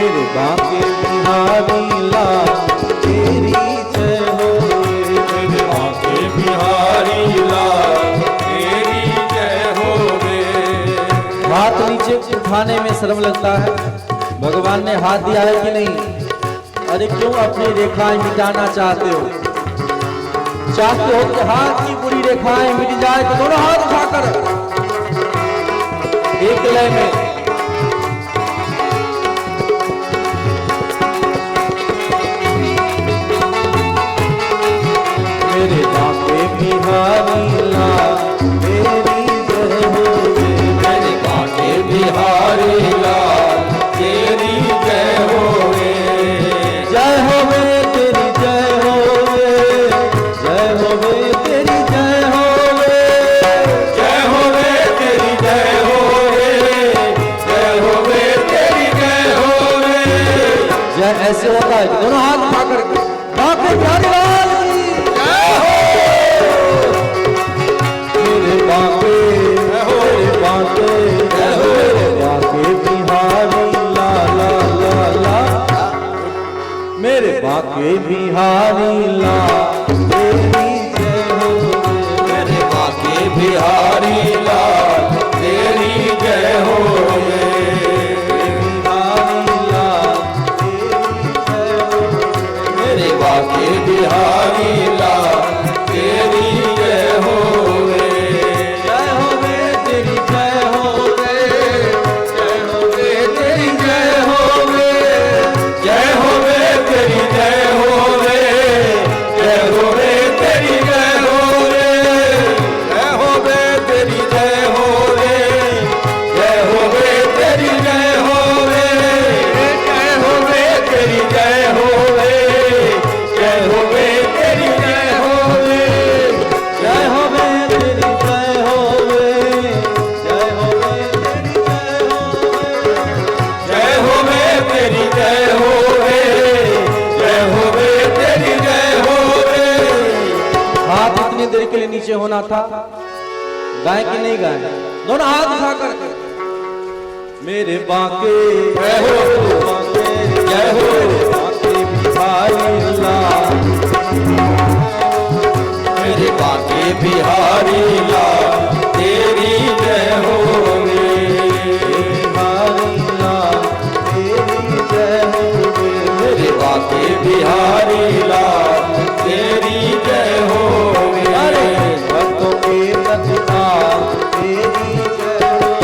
मेरे बांके बिहारी लाल तेरी जय हो। मेरे बांके बिहारी लाल तेरी जय हो रे। हाथ नीचे उठाने में शर्म लगता है, भगवान ने हाथ दिया है कि नहीं? अरे क्यों अपनी रेखाएं मिटाना चाहते हो? चाहते हो कि हाथ की बुरी रेखाएं मिट जाए तो दोनों हाथ उठाकर एक लय में मेरे बांके बिहारी लाल तेरी जय हो। मेरे बांके बिहारी लाल तेरी जय हो रे। जय हो वे तेरी जय हो वे, जय हो वे तेरी जय हो वे, जय हो वे तेरी जय हो रे। जय हो वे तेरी जय हो रे। जय ऐसे होता है कि दोनों हाथ उठा करके बांके बिहारी लाल की जय हो। मेरे बांके मेरे बांके जय हो, मेरे बांके बिहारी लाल लाल लाल, मेरे बांके बिहारी लाल तेरी जय हो। मेरे बांके बिहारी लाल तेरी जय हो रे। बिहारी लाल तेरी जय हो। मेरे बांके बिहारी लाल तेरी जय हो रे। जय हो वे तेरी जय हो रे, जय हो वे तेरी जय हो रे, जय हो वे तेरी जय हो रे। जय हो वे तेरी जय हो रे। जय हो वे तेरी जय हो रे। जय हो वे तेरी जय हो रे। जय हो वे तेरी जय हो रे। जय हो वे तेरी जय हो रे। जय हो वे तेरी जय हो रे, जय हो वे तेरी जय हो रे, जय हो वे तेरी जय हो रे। जय हो वे तेरी जय हो रे। हाथ इतनी देर के लिए नीचे होना था, गाय कि नहीं गाय? दोनों हाथ उठा कर मेरे बांके जय हो, बांके जय हो। बांके बिहारी लाल, मेरे बांके बिहारी लाल तेरी जय हो रे। बिहारी लाल तेरी जय हो रे। मेरे बांके बिहारी लाल तेरी जय हो अरे रे। भक्तों के प्रतिपाल तेरी जय हो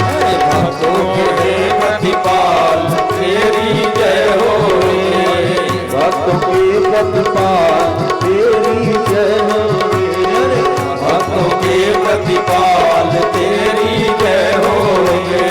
रे। भक्तों के प्रतिपाल तेरी जय हो रे। भक्तों के प्रतिपाल तेरी जय हो रे। भक्तों के प्रतिपाल तेरी जय हो रे।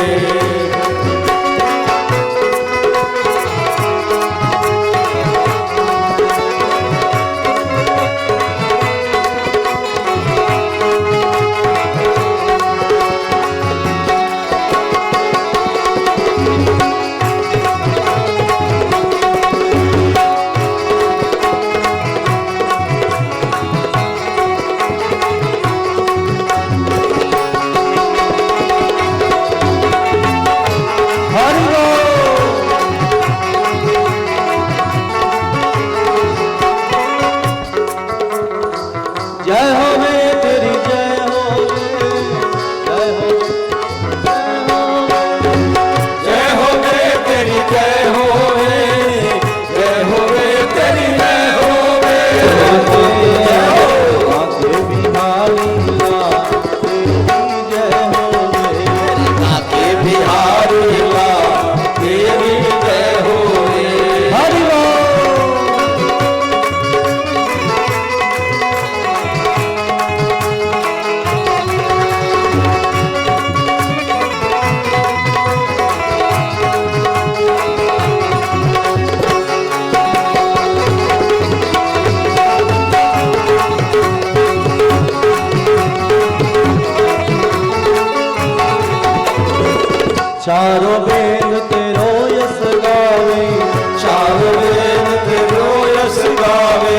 हरि बोल। जय हो वे तेरी जय हो रे, जय हो जय हो वे तेरी जय हो रे। जय हो वे तेरी जय हो रे। बांके बिहारी लाल तेरी जय हो रे। बांके बिहारी लाल तेरी जय हो रे। हरि बोल। चारों वेद तेरो यश गावे, चारों वेद तेरो यश गावे।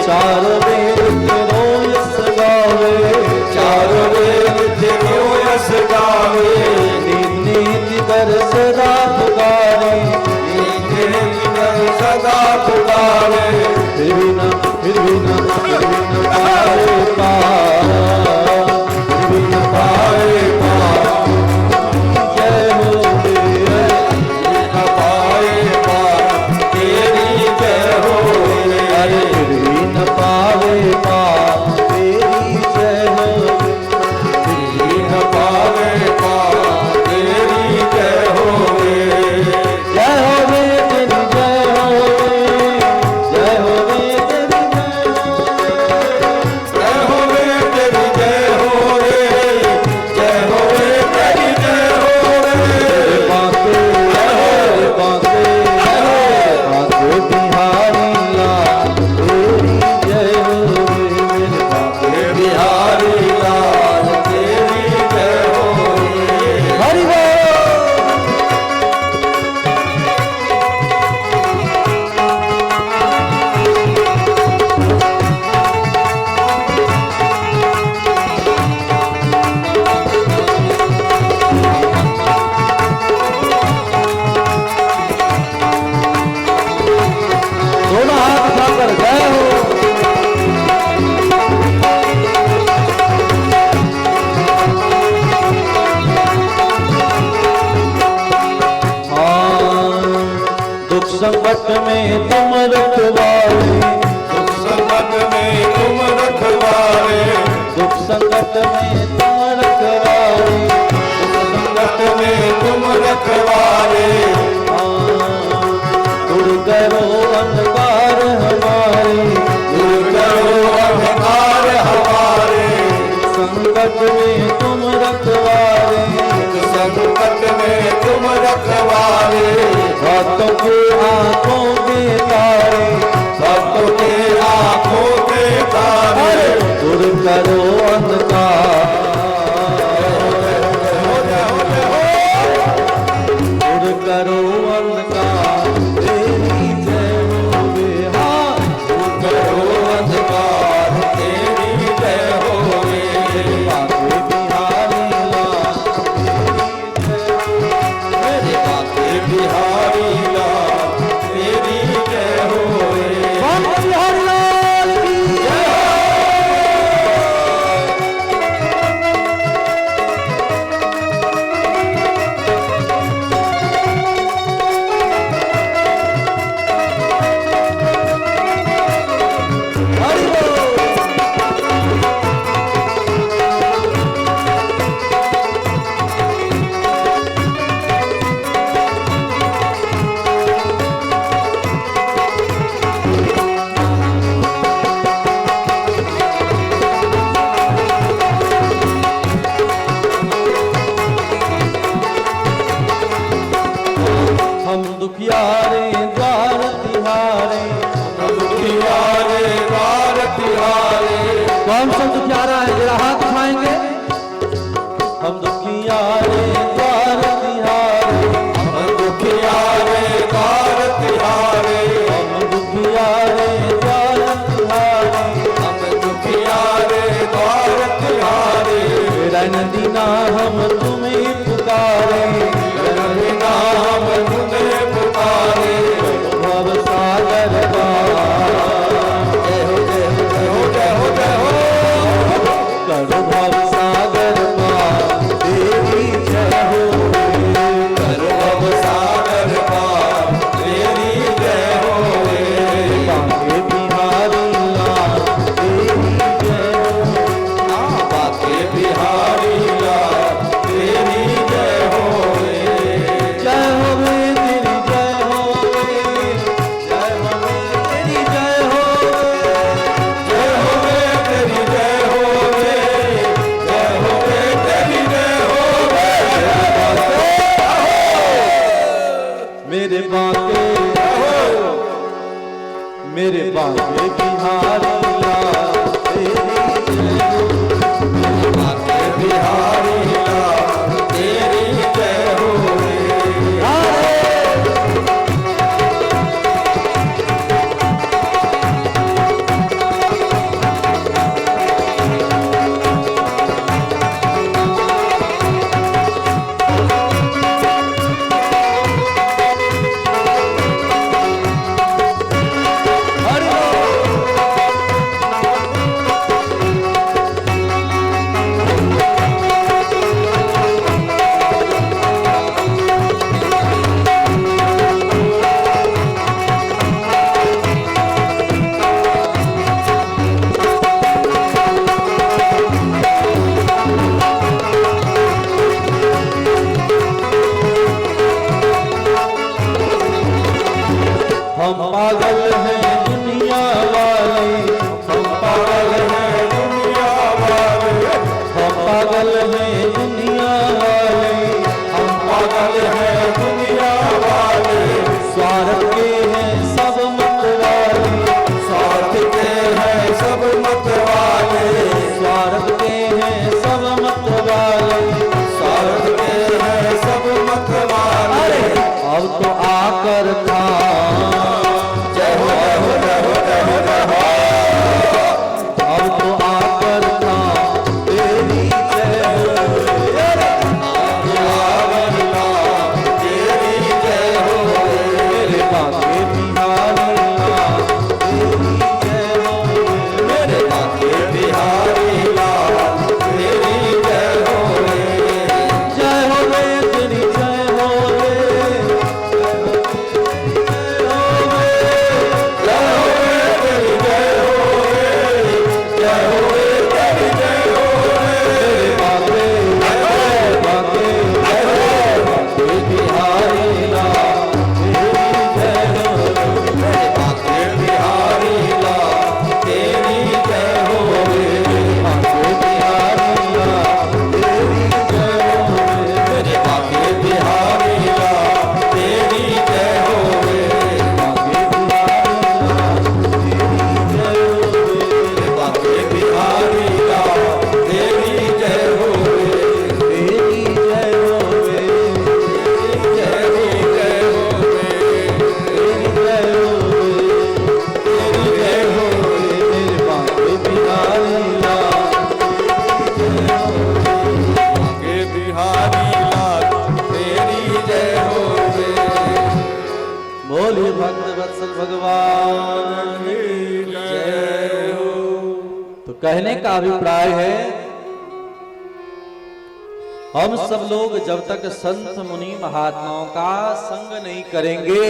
चारों वेद तेरो यश गावे, चारों वेद तेरो यश गावे। नीति दर्श रात गावे, संकट में तुम रखवारे, दुख संकट में तुम रखवारे, दुख संकट में तुम रखवारे, दुख संकट में तुम रखवारे। दूर करो अंधकार हमारे, दूर करो अंधकार हमारे, संकट में तुम रखवारे, संकट में तुम रखवारे। भक्तों के आंखों के तारे, भक्तों के आंखों के तारे, दूर करो अंधकार, दूर करो अंधकार, तेरी जय होवे। हाँ, दूर करो अंधकार, तेरी जय होवे। बाके बिहारी लाल, मेरे बाके बिहारी लाल, तेरी जय होवे। बाके बिहारी लाल की जय हो। हरि बोल। हम दुखियारे द्वार तिहारे, दुखियारे द्वार तिहारे, कौन सा दुखियारा है जरा हाथ उठाएंगे। हम दुखियारे द्वार तिहारे, हम दुखियारे द्वार तिहारे, हम दुखियारे द्वार तिहारे, हम दुखियारे द्वार तिहारे। रैन दीना हम तुम्हें पुकारे, बिना हम तुम्हें पुकारे। भव सागर पार, जय हो जय हो जय हो जय हो जय हो। करो भव सागर पार, तेरी जय हो। करो अब सागर पार, तेरी जय होवे। बाके बिहारी लाल, तेरी जय हो। बाके बिहारी लाल, तेरी जय होवे। जय होवे तेरी जय होवे, जय होवे तेरी जय होवे। जय होवे तेरी जय होवे, जय होवे तेरी जय होवे। मेरे बाके, मेरे बाके बिहारी लाल, तेरी जय हो। बाके बिहारी लाल, तेरी जय होवे। हरि बोल। हम पागल हैं दुनिया वाले, हम पागल हैं दुनिया वाले, हम पागल हैं दुनिया वाले, हम पागल हैं दुनिया वाले। स्वार्थ के हैं सब मत वाले, स्वार्थ के हैं सब मत वाले, स्वार्थ के हैं सब मत वाले। स्वार्थ के हैं सब मत वाले। अब तो आकर था, जय हो जय हो जय हो जय हो जय बोलिए भक्त वत्सल भगवान की जय हो। तो कहने का अभिप्राय है, हम सब लोग जब तक संत मुनि महात्माओं का संग नहीं करेंगे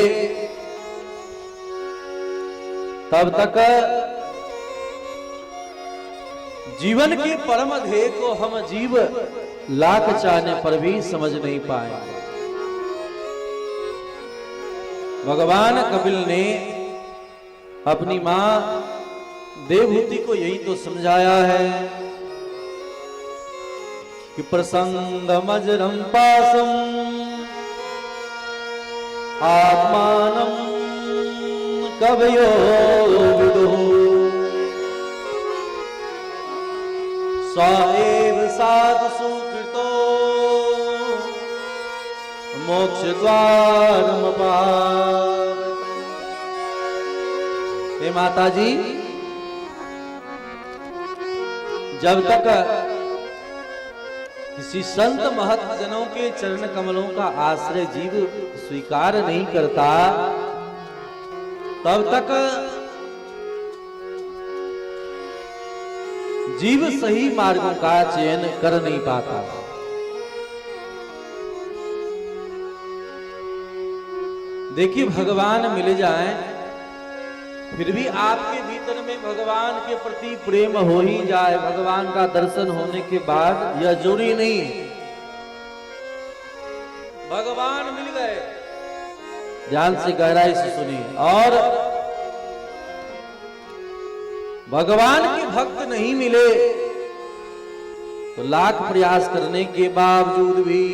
तब तक जीवन के परम ध्येय को हम जीव लाख चाहने पर भी समझ नहीं पाएंगे। भगवान कपिल ने अपनी मां देवहूति को यही तो समझाया है कि प्रसंगमजरं पासं आत्मानं कवयो विदुः स एव साधु सुकृतो मोक्षद्वारमपावते। हे माता जी, जब तक किसी संत महत जनों के चरण कमलों का आश्रय जीव स्वीकार नहीं करता तब तक जीव सही मार्गों का चयन कर नहीं पाता। देखिए, भगवान मिल जाएं फिर भी आपके भीतर में भगवान के प्रति प्रेम हो ही जाए, भगवान का दर्शन होने के बाद यह जरूरी नहीं। भगवान मिल गए, ध्यान से गहराई से सुनिए, और भगवान के भक्त नहीं मिले तो लाख प्रयास करने के बावजूद भी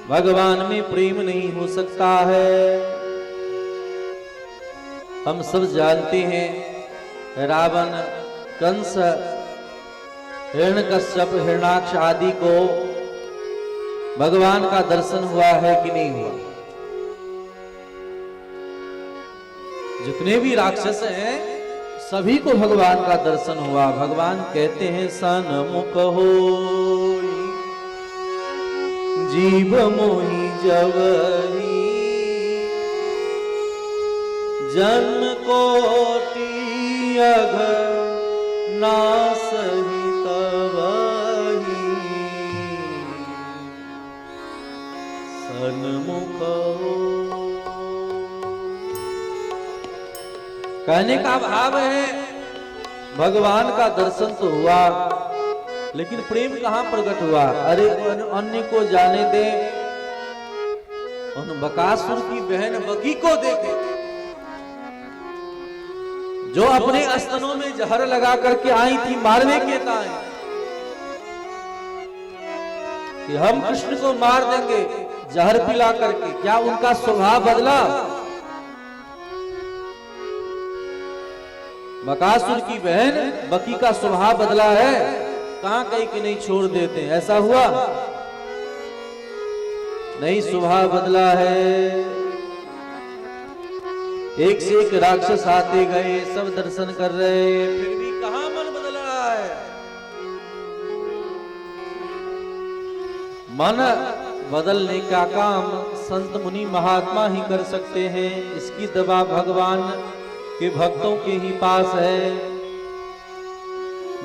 भगवान में प्रेम नहीं हो सकता है। हम सब जानते हैं, रावण, कंस, हिरण्यकश्यप, हिरण्याक्ष आदि को भगवान का दर्शन हुआ है कि नहीं हुआ? जितने भी राक्षस हैं सभी को भगवान का दर्शन हुआ। भगवान कहते हैं, सन्मुख होई जीव मोहि जवही जन्म कोटि अघ नासहि तवही सन्मुख हो। कहने का भाव है, भगवान का दर्शन तो हुआ लेकिन प्रेम कहां प्रकट हुआ? अरे अन्य को जाने दे, उन बकासुर की बहन बकी को देखे जो अपने स्तनों में जहर लगा करके आई थी मारने के ताए कि हम कृष्ण को मार देंगे जहर पिला करके। क्या उनका स्वभाव बदला? बकासुर की बहन बकी का स्वभाव बदला है? कहां कहीं कि नहीं छोड़ देते, ऐसा हुआ नहीं, स्वभाव बदला है। एक से एक राक्षस आते गए, सब दर्शन कर रहे, फिर भी कहां मन बदल रहा है? मन बदलने का काम संत मुनि महात्मा ही कर सकते हैं। इसकी दवा भगवान के भक्तों के ही पास है,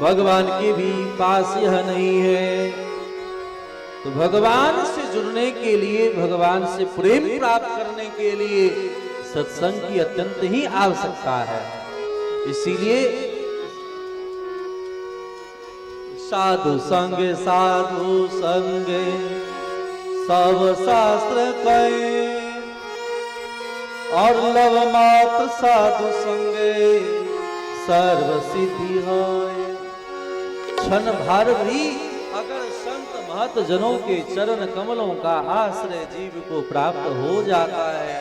भगवान के भी पास यह नहीं है। तो भगवान से जुड़ने के लिए, भगवान से प्रेम प्राप्त करने के लिए सत्संग की अत्यंत ही आवश्यकता है। इसीलिए साधु संग सब शास्त्र कहे और लव मात्र साधु संगे सर्व सिद्धि है। क्षण भर भी अगर संत महत जनों के चरण कमलों का आश्रय जीव को प्राप्त हो जाता है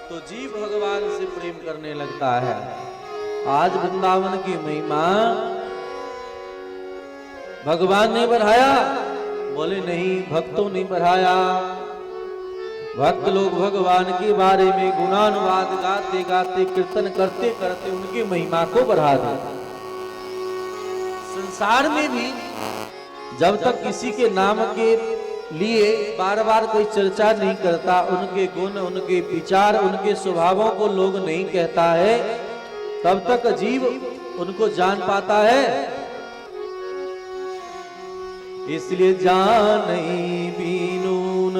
तो जीव भगवान से प्रेम करने लगता है। आज वृंदावन की महिमा भगवान ने बढ़ाया? बोले नहीं, भक्तों ने बढ़ाया। भक्त लोग भगवान के बारे में गुणानुवाद गाते गाते, कीर्तन करते करते उनकी महिमा को बढ़ा दे। संसार में भी जब तक किसी के नाम के लिए बार बार कोई चर्चा नहीं करता, उनके गुण, उनके विचार, उनके स्वभावों को लोग नहीं कहता है, तब तक जीव उनको जान पाता है। इसलिए जानई बीनू न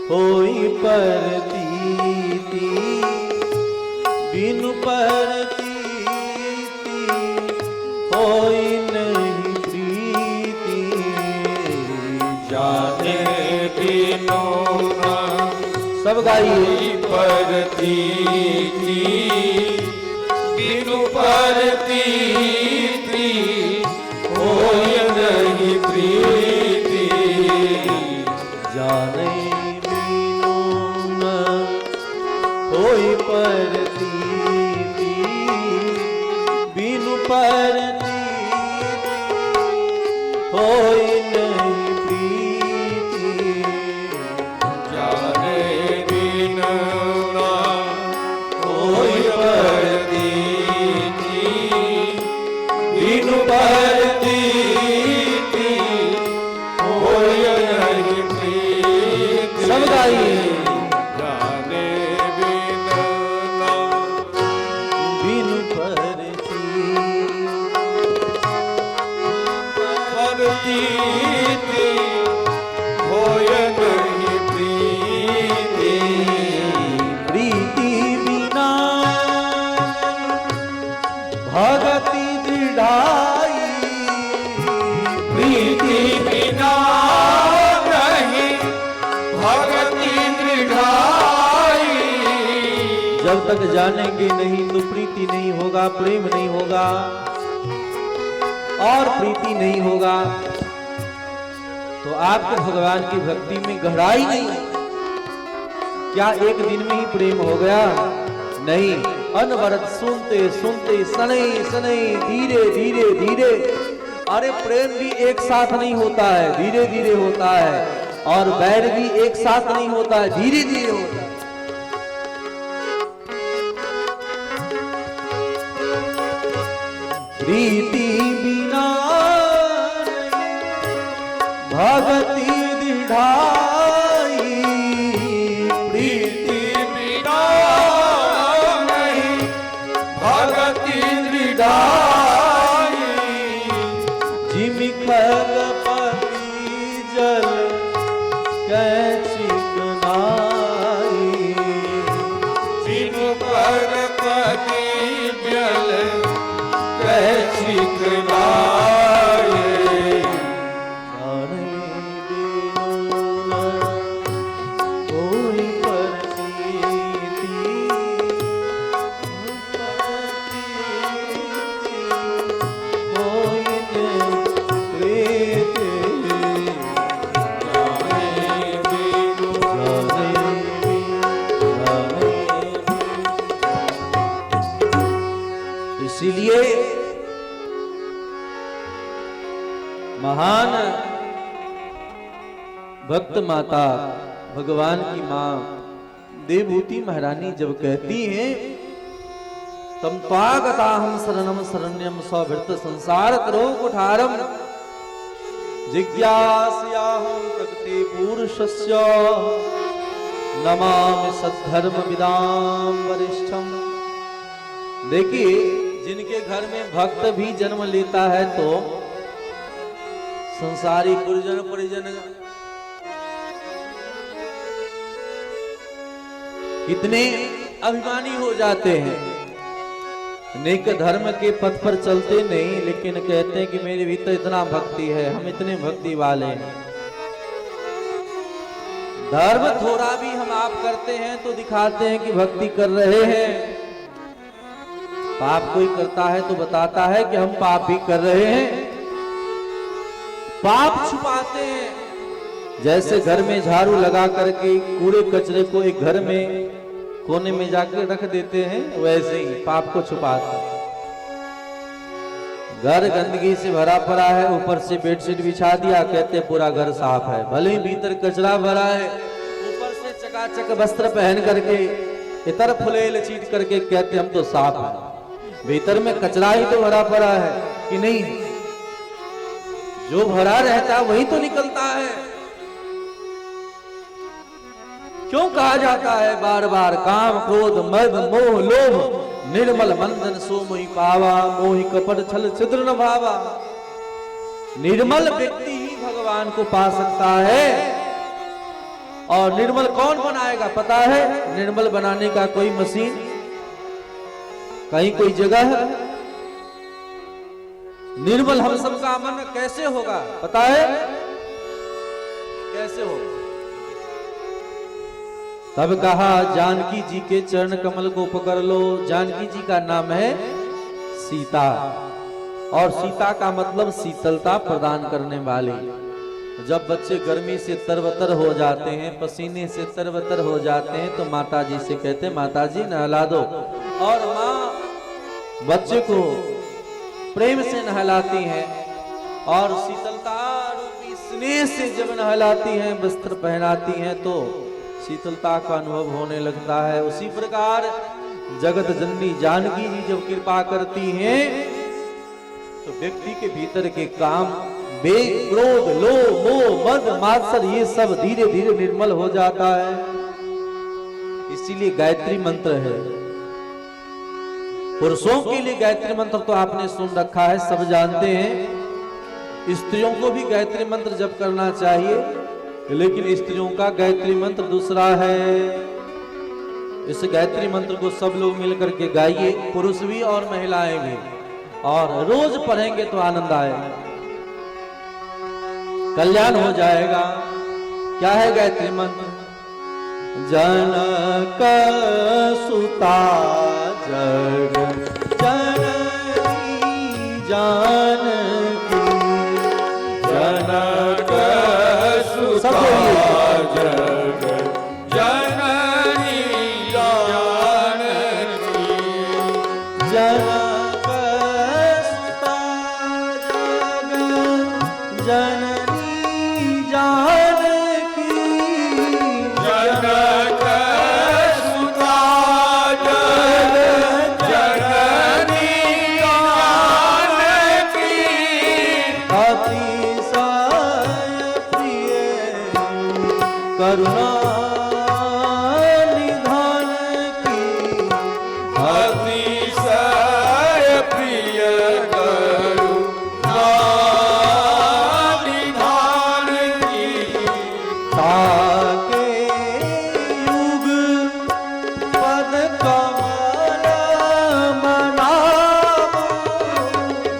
होई परतीति, बिनु परतीति होई नहीं प्रीति। जाने बिनु न सब गाइए। परतीति बिनु परतीति होय नहीं प्रीति। जाने बिनु न होई परतीति, बिनु परतीति होई नहीं प्रीति। जाने बिनु न होय परतीति बिनु परतीति होय नहीं प्रीति। सब गाइए। जाने बिनु न बिनु परतीति परतीति होय नहीं प्रीति। प्रीति बिना भगति दृढ़ाई, प्रीति बिना नहीं भगति दृढ़ाई। जब तक जानेंगे नहीं तो प्रीति नहीं होगा, प्रेम नहीं होगा और प्रीति नहीं होगा तो आपके भगवान की भक्ति में गहराई नहीं। क्या एक दिन में ही प्रेम हो गया? नहीं, अनवरत सुनते सुनते सने सने धीरे धीरे धीरे। अरे प्रेम भी एक साथ नहीं होता है, धीरे धीरे होता है, और बैर भी एक साथ नहीं होता है, धीरे धीरे होता है। प्रीति बिना भगति दृढ़ाई, प्रीति बिना नहीं भगति दृढ़ाई। जिमि खगपति जल कैचिकनाई, बिनु परपति जल कैचिकनाई। जाने बिनु न होई परतीति, होई नहीं प्रीति। जाने बिनु जाने इसीलिए महान भक्त माता भगवान की मां देवभूति महारानी जब कहती हैं तम त्वागता हम शरणम शरण्यम सभृत संसार करो कुठारम जिज्ञासयाहं प्रकृति पुरुषस्य नमामि सद्धर्म विदाम वरिष्ठम। देखिए, जिनके घर में भक्त भी जन्म लेता है तो संसारी गुरुजन परिजन कितने अभिमानी हो जाते हैं। नेक धर्म के पथ पर चलते नहीं, लेकिन कहते हैं कि मेरे भीतर इतना भक्ति है, हम इतने भक्ति वाले हैं। धर्म थोड़ा भी हम आप करते हैं तो दिखाते हैं कि भक्ति कर रहे हैं। पाप कोई करता है तो बताता है कि हम पाप भी कर रहे हैं। पाप छुपाते हैं, जैसे घर में झाड़ू लगा करके कूड़े कचरे को एक घर में कोने में जाकर रख देते हैं, वैसे ही पाप को छुपाते हैं। घर गंदगी से भरा पड़ा है, ऊपर से बेडशीट बिछा दिया, कहते पूरा घर साफ है। भले ही भीतर कचरा भरा है, ऊपर से चकाचक वस्त्र पहन करके इतर फुलेल चीट करके कहते हम तो साफ है। भीतर में कचरा ही तो भरा पड़ा है कि नहीं? जो भरा रहता है वही तो निकलता है। क्यों कहा जाता है बार बार काम क्रोध मद मोह लोभ निर्मल मंदन सो मोहि पावा मोहि कपट छल छिद्र न भावा। निर्मल व्यक्ति ही भगवान को पा सकता है। और निर्मल कौन बनाएगा पता है? निर्मल बनाने का कोई मशीन कहीं कोई जगह है? निर्मल हम सबका मन कैसे होगा पता है? कैसे होगा? तब कहा जानकी जी के चरण कमल को पकड़ लो। जानकी जी का नाम है सीता, और सीता का मतलब शीतलता प्रदान करने वाली। जब बच्चे गर्मी से तरबतर हो जाते हैं, पसीने से तरबतर हो जाते हैं, तो माता जी से कहते हैं माता जी नहला दो, और माँ बच्चे को प्रेम से नहलाती हैं और शीतलता रूपी स्नेह से जब नहलाती हैं, वस्त्र पहनाती हैं, तो शीतलता का अनुभव होने लगता है। उसी प्रकार जगत जननी जानकी जी जब कृपा करती हैं तो व्यक्ति के भीतर के काम क्रोध लोभ मोह मद मात्सर ये सब धीरे धीरे निर्मल हो जाता है। इसीलिए गायत्री मंत्र है। पुरुषों के लिए गायत्री मंत्र तो आपने सुन रखा है, सब जानते हैं। स्त्रियों को भी गायत्री मंत्र जप करना चाहिए, लेकिन स्त्रियों का गायत्री मंत्र दूसरा है। इस गायत्री मंत्र को सब लोग मिलकर के गाइए, पुरुष भी और महिलाएं भी, और रोज पढ़ेंगे तो आनंद आएगा, कल्याण हो जाएगा। क्या है गायत्री मंत्र? जनक सुता जग जननी जानकी जनक सुता जग जननी जानकी जनक सुता जग जननी जानकी जनक सुता जग जननी जानकी अतिशय प्रिय करुणा निधान की अतिशय प्रिय करुणा निधान की ताके युग पद कमल मनावो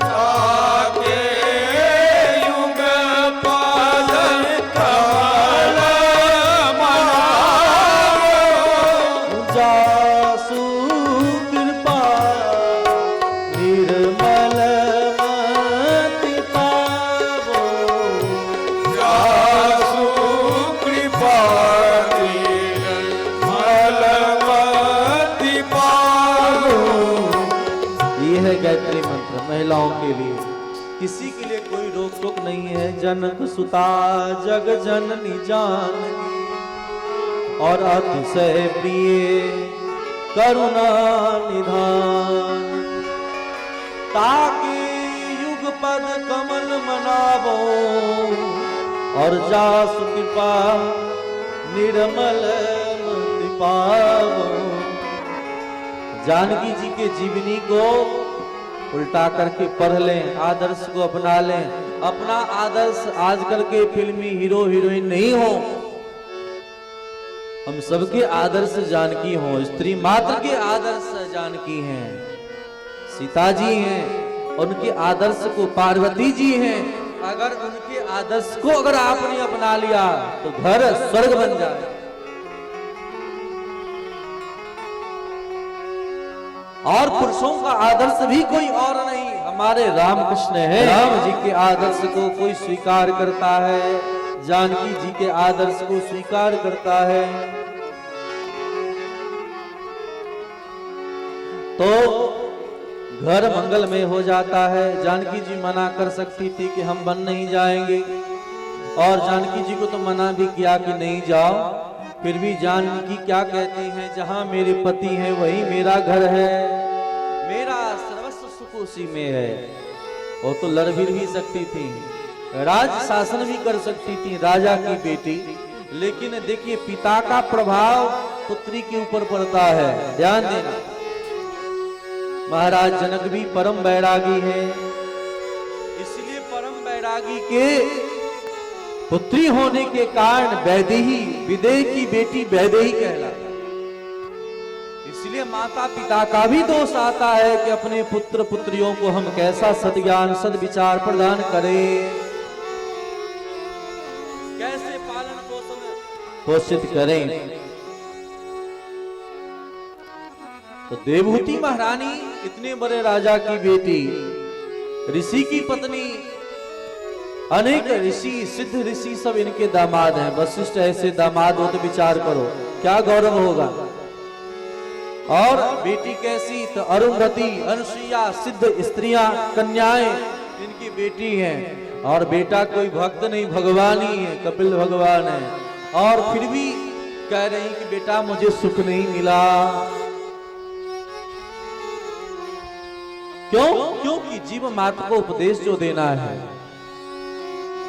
ताके युग पद कमल मनावो जासु कृपा निर्मल मति पावो जासु कृपा निर्मल मति पावो। ये है गायत्री मंत्र महिलाओं के लिए। किसी के लिए कोई रोक टोक नहीं है। जनक सुता जग जननी जानकी और अतिशय प्रिय करुणा निधान ताकि युग पद कमल मनावो और जासु कृपा निर्मल मति पावो। जानकी जी के जीवनी को उल्टा करके पढ़ लें, आदर्श को अपना लें। अपना आदर्श आजकल के फिल्मी हीरो हीरोइन नहीं हो, हम सबके आदर्श जानकी हो। स्त्री मात्र के आदर्श जानकी हैं, सीता जी हैं, उनके आदर्श को पार्वती जी हैं। अगर उनके आदर्श को अगर आपने अपना लिया तो घर स्वर्ग बन जाए। और पुरुषों का आदर्श भी कोई और नहीं, हमारे रामकृष्ण है। राम जी के आदर्श को कोई स्वीकार करता है, जानकी जी के आदर्श को स्वीकार करता है, तो घर मंगलमय हो जाता है। जानकी जी मना कर सकती थी कि हम बन नहीं जाएंगे, और जानकी जी को तो मना भी किया कि नहीं जाओ, फिर भी जानकी क्या कहती हैं? जहां मेरे पति हैं वही मेरा घर है, मेरा सर्वस्व सुख उसी में है। वो तो लड़ भी सकती थी, राज शासन भी कर सकती थी, राजा की बेटी, लेकिन देखिए पिता का प्रभाव पुत्री के ऊपर पड़ता है, ध्यान देना। महाराज जनक भी परम बैरागी हैं, इसलिए परम बैरागी के पुत्री होने के कारण वैदेही, विदेह की बेटी वैदेही कहलाती। इसलिए माता पिता का भी दोष आता है कि अपने पुत्र पुत्रियों को हम कैसा सद्ज्ञान सद्विचार प्रदान करें, कैसे पालन पोषित करें। तो देवहूति महारानी इतने बड़े राजा की बेटी, ऋषि की पत्नी, अनेक ऋषि सिद्ध ऋषि सब इनके दामाद हैं। वशिष्ठ ऐसे दामाद हो तो विचार करो क्या गौरव होगा। और बेटी कैसी, तो अरुंधति, अनुसुईया, सिद्ध स्त्रियां, कन्याएं इनकी बेटी हैं। और बेटा कोई भक्त नहीं, भगवान ही है, कपिल भगवान है। और फिर भी कह रही कि बेटा मुझे सुख नहीं मिला। क्यों? क्योंकि जीव मात्र को उपदेश जो देना है।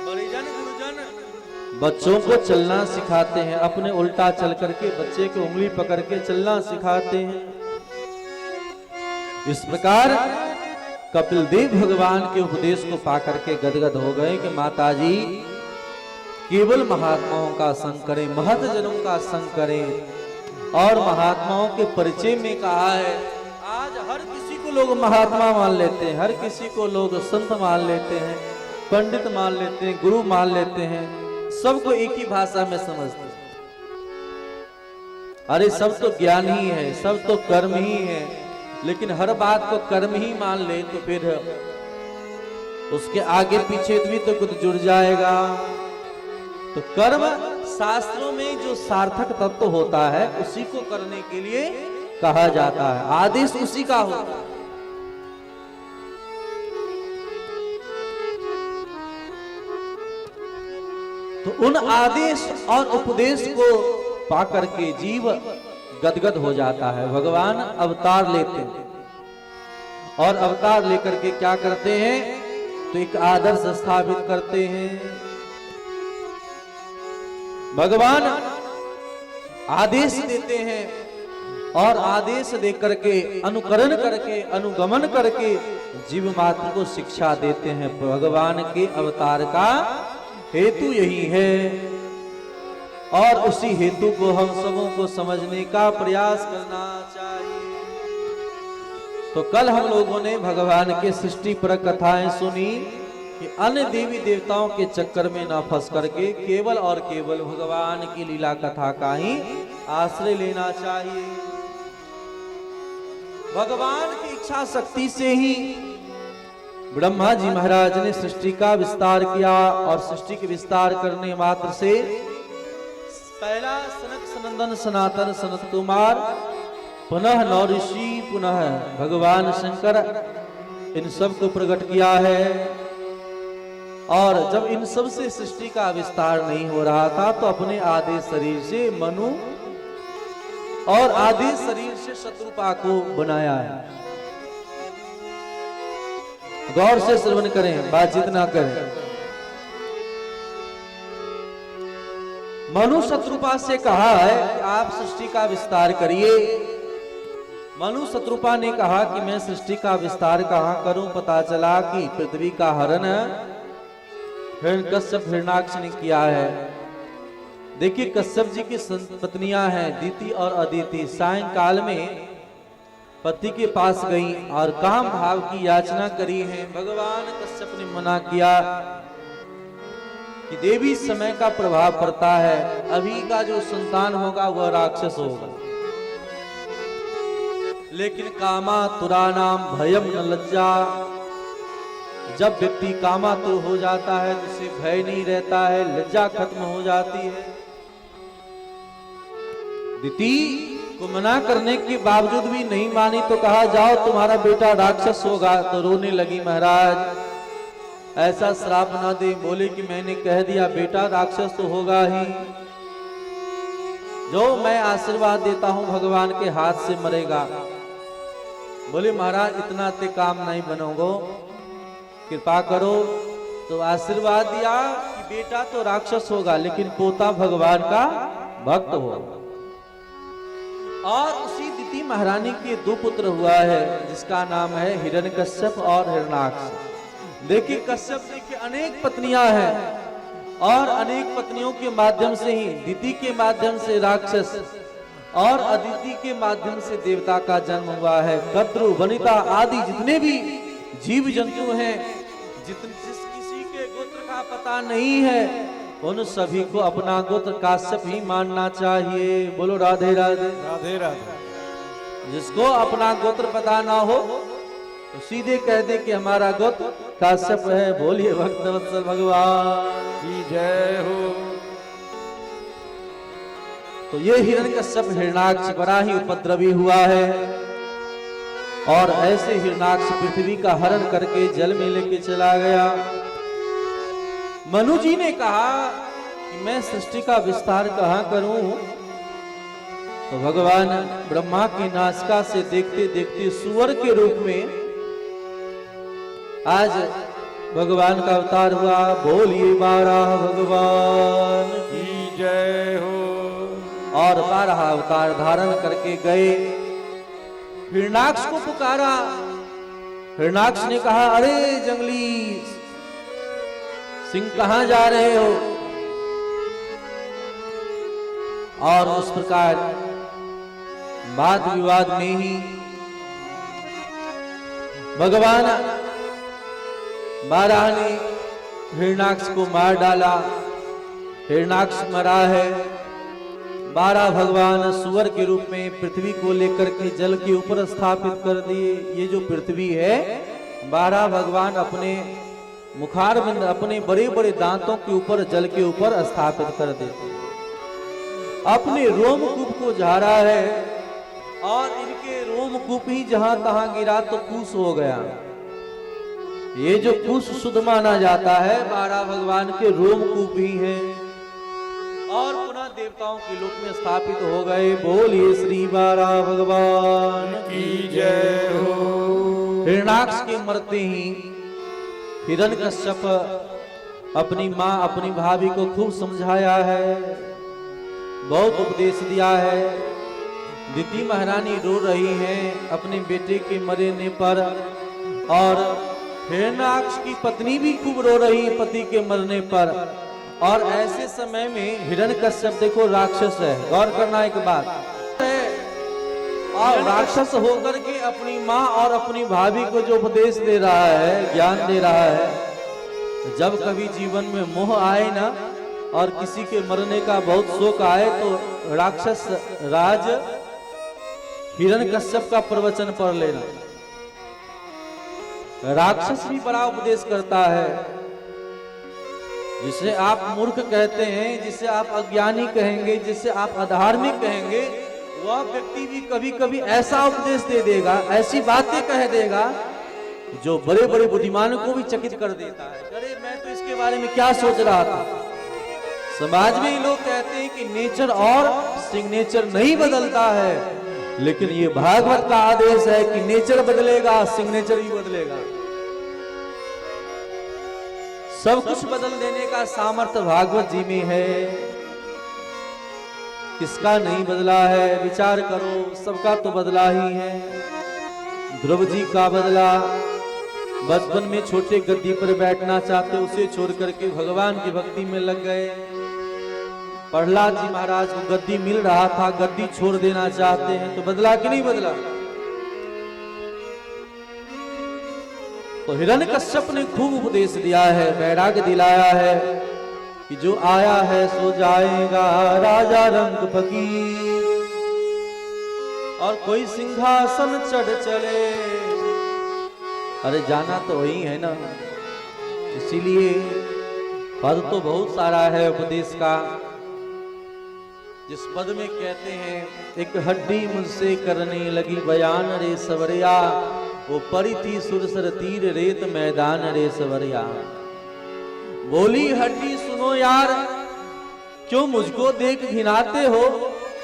परिजन गुरुजन बच्चों को चलना सिखाते हैं, अपने उल्टा चल करके बच्चे को उंगली पकड़ के चलना सिखाते हैं। इस प्रकार कपिल देव भगवान के उपदेश को पाकर के गदगद हो गए कि माताजी केवल महात्माओं का संग करें, महत जनों का संग करें। और महात्माओं के परिचय में कहा है, आज हर किसी को लोग महात्मा मान लेते हैं, हर किसी को लोग संत मान लेते हैं, पंडित मान लेते हैं, गुरु मान लेते हैं, सबको एक ही भाषा में समझते हैं। अरे सब तो ज्ञान ही है, सब तो कर्म ही है। लेकिन हर बात को कर्म ही मान ले तो फिर उसके आगे पीछे भी तो कुछ जुड़ जाएगा। तो कर्म शास्त्रों में जो सार्थक तत्व होता है उसी को करने के लिए कहा जाता है, आदेश उसी का होता है। तो उन आदेश और उपदेश को पाकर के जीव गदगद हो जाता है। भगवान अवतार लेते हैं और अवतार लेकर के क्या करते हैं, तो एक आदर्श स्थापित करते हैं। भगवान आदेश देते हैं और आदेश देकर के अनुकरण करके अनुगमन करके जीव मात्र को शिक्षा देते हैं। भगवान के अवतार का हेतु यही है और उसी हेतु को हम सबों को समझने का प्रयास करना चाहिए। तो कल हम लोगों ने भगवान के सृष्टि पर कथाएं सुनी कि अन्य देवी देवताओं के चक्कर में न फंस करके केवल और केवल भगवान की लीला कथा का ही आश्रय लेना चाहिए। भगवान की इच्छा शक्ति से ही ब्रह्मा जी महाराज ने सृष्टि का विस्तार किया और सृष्टि के विस्तार करने मात्र से पहला सनक सनंदन सनातन सनत कुमार, पुनः नौ ऋषि, पुनः भगवान शंकर इन सब को प्रकट किया है। और जब इन सब से सृष्टि का विस्तार नहीं हो रहा था तो अपने आधे शरीर से मनु और आधे शरीर से शत्रुपा को बनाया है। गौर से श्रवण करें, बातचीत ना करें। मनु शत्रुपा से कहा है कि आप सृष्टि का विस्तार करिए। मनु शत्रुपा ने कहा कि मैं सृष्टि का विस्तार कहां करूं। पता चला कि पृथ्वी का हरण हिरण्यकश्यप हिरणाक्ष ने किया है। देखिए कश्यप जी की पत्नियां हैं दीति और अदिति। सायंकाल में पति के पास गई और काम भाव की याचना करी है। भगवान कश्यप ने मना किया कि देवी समय का प्रभाव पड़ता है, अभी का जो संतान होगा वह राक्षस होगा। लेकिन कामा तुरानाम भयम न लज्जा, जब व्यक्ति कामातुर हो जाता है तो उसे भय नहीं रहता है, लज्जा खत्म हो जाती है। दिति को मना करने के बावजूद भी नहीं मानी तो कहा जाओ तुम्हारा बेटा राक्षस होगा। तो रोने लगी, महाराज ऐसा श्राप ना दे। बोले कि मैंने कह दिया बेटा राक्षस तो होगा ही, जो मैं आशीर्वाद देता हूं भगवान के हाथ से मरेगा। बोले महाराज इतना ते काम नहीं बनोगो, कृपा करो। तो आशीर्वाद दिया कि बेटा तो राक्षस होगा लेकिन पोता भगवान का भक्त हो। और उसी दिति महारानी के दो पुत्र हुआ है जिसका नाम है हिरण्यकश्यप और हिरण्याक्ष। देखिए कश्यप जी की अनेक पत्नियां हैं और अनेक पत्नियों के माध्यम से ही दिति के माध्यम से राक्षस और अदिति के माध्यम से देवता का जन्म हुआ है। कद्रु वनिता आदि जितने भी जीव जंतु हैं, जिस किसी के गोत्र का पता नहीं है उन सभी को अपना गोत्र काश्यप ही मानना चाहिए। बोलो राधे राधे। राधे राधे। जिसको अपना गोत्र पता ना हो तो सीधे कह दे कि हमारा गोत्र काश्यप है। बोलिए भक्तवत्सल भगवान की जय हो। तो ये हिरण्यकश्यप हिरण्याक्ष बड़ा ही उपद्रवी हुआ है और ऐसे हिरण्याक्ष पृथ्वी का हरण करके जल में लेके चला गया। मनु जी ने कहा कि मैं सृष्टि का विस्तार कहां करूं, तो भगवान ब्रह्मा की नासिका से देखते देखते सुअर के रूप में आज भगवान का अवतार हुआ। बोलिए 12 भगवान की जय हो। और 12 अवतार धारण करके गए। हिरण्याक्ष को पुकारा। हिरण्याक्ष ने कहा अरे जंगली सिंह कहां जा रहे हो। और उस प्रकार वाद विवाद में ही भगवान 12 ने हिरण्याक्ष को मार डाला। हिरण्याक्ष मरा है। 12 भगवान सुअर के रूप में पृथ्वी को लेकर के जल के ऊपर स्थापित कर दिए। ये जो पृथ्वी है 12 भगवान अपने मुखारविंद अपने बड़े बड़े दांतों के ऊपर जल के ऊपर स्थापित कर देते। अपने रोमकूप को झाड़ा है और इनके रोमकूप ही जहां तहां गिरा तो कुश हो गया। ये जो कुश शुद्ध माना जाता है 12 भगवान के रोमकूप ही है और पुनः देवताओं के लोक में स्थापित हो गए। बोलिए श्री 12 भगवान की जय हो। हिरण्याक्ष के मरते ही हिरण्यकश्यप अपनी मां अपनी भाभी को खूब समझाया है, बहुत उपदेश दिया है। दिति महारानी रो रही हैं अपने बेटे के मरने पर और हिरण्याक्ष की पत्नी भी खूब रो रही है पति के मरने पर। और ऐसे समय में हिरण्यकश्यप देखो राक्षस है, गौर करना एक बात है, और राक्षस होकर के अपनी माँ और अपनी भाभी को जो उपदेश दे रहा है, ज्ञान दे रहा है। जब कभी जीवन में मोह आए ना और किसी के मरने का बहुत शोक आए तो राक्षस राज हिरण्यकश्यप का प्रवचन पढ़ लेना। राक्षस भी बड़ा उपदेश करता है। जिसे आप मूर्ख कहते हैं, जिसे आप अज्ञानी कहेंगे, जिसे आप अधार्मिक कहेंगे, वह व्यक्ति भी कभी कभी ऐसा उपदेश दे देगा, ऐसी बातें कह देगा जो बड़े बड़े बुद्धिमानों को भी चकित कर देता है। अरे मैं तो इसके बारे में क्या सोच रहा था। समाज में लोग कहते हैं कि नेचर और सिग्नेचर नहीं बदलता है, लेकिन ये भागवत का आदेश है कि नेचर बदलेगा, सिग्नेचर भी बदलेगा। सब कुछ बदल देने का सामर्थ्य भागवत जी में है। किसका नहीं बदला है विचार करो, सबका तो बदला ही है। ध्रुव जी का बदला, बचपन में छोटे गद्दी पर बैठना चाहते उसे छोड़ करके भगवान की भक्ति में लग गए। प्रहलाद जी महाराज को गद्दी मिल रहा था, गद्दी छोड़ देना चाहते हैं, तो बदला कि नहीं बदला। तो हिरण्यकश्यप ने खूब उपदेश दिया है, वैराग्य दिलाया है कि जो आया है सो जाएगा, राजा रंग फकीर। और कोई सिंहासन चढ़ चले, अरे जाना तो वही है ना। इसीलिए पद तो बहुत सारा है उपदेश का। जिस पद में कहते हैं एक हड्डी मुझसे करने लगी बयान रे सवरिया, वो पड़ी थी सुरसर तीर रेत मैदान रे सवरिया। बोली हड्डी सुनो यार, क्यों मुझको देख घिनाते हो,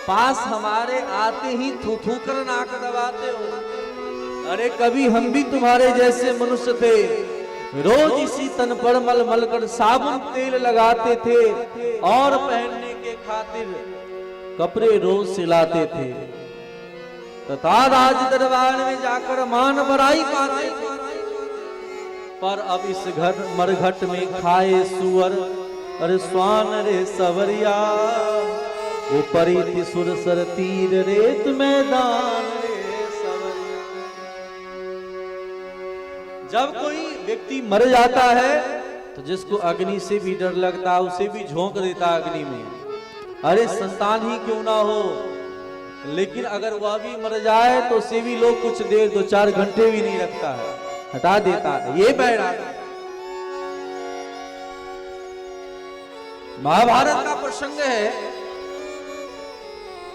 पास हमारे आते ही थू थू कर नाक दबाते हो। अरे कभी हम भी तुम्हारे जैसे मनुष्य थे, रोज इसी तन पर मल मल कर साबुन तेल लगाते थे और पहनने के खातिर कपड़े रोज सिलाते थे तथा राज दरबार में जाकर मान बड़ाई पाते थे। पर अब इस घर मरघट में खाए सुअर अरे स्वान रे सवरिया ऊपरी थी सुरसर तीर रेत मैदान रे सवरिया। जब कोई व्यक्ति मर जाता है तो जिसको अग्नि से भी डर लगता है उसे भी झोंक देता अग्नि में, अरे संतान ही क्यों ना हो, लेकिन अगर वह भी मर जाए तो उसे भी लोग कुछ देर 2-4 घंटे भी नहीं रखता है, हटा देता है। ये बैराग महाभारत का प्रसंग है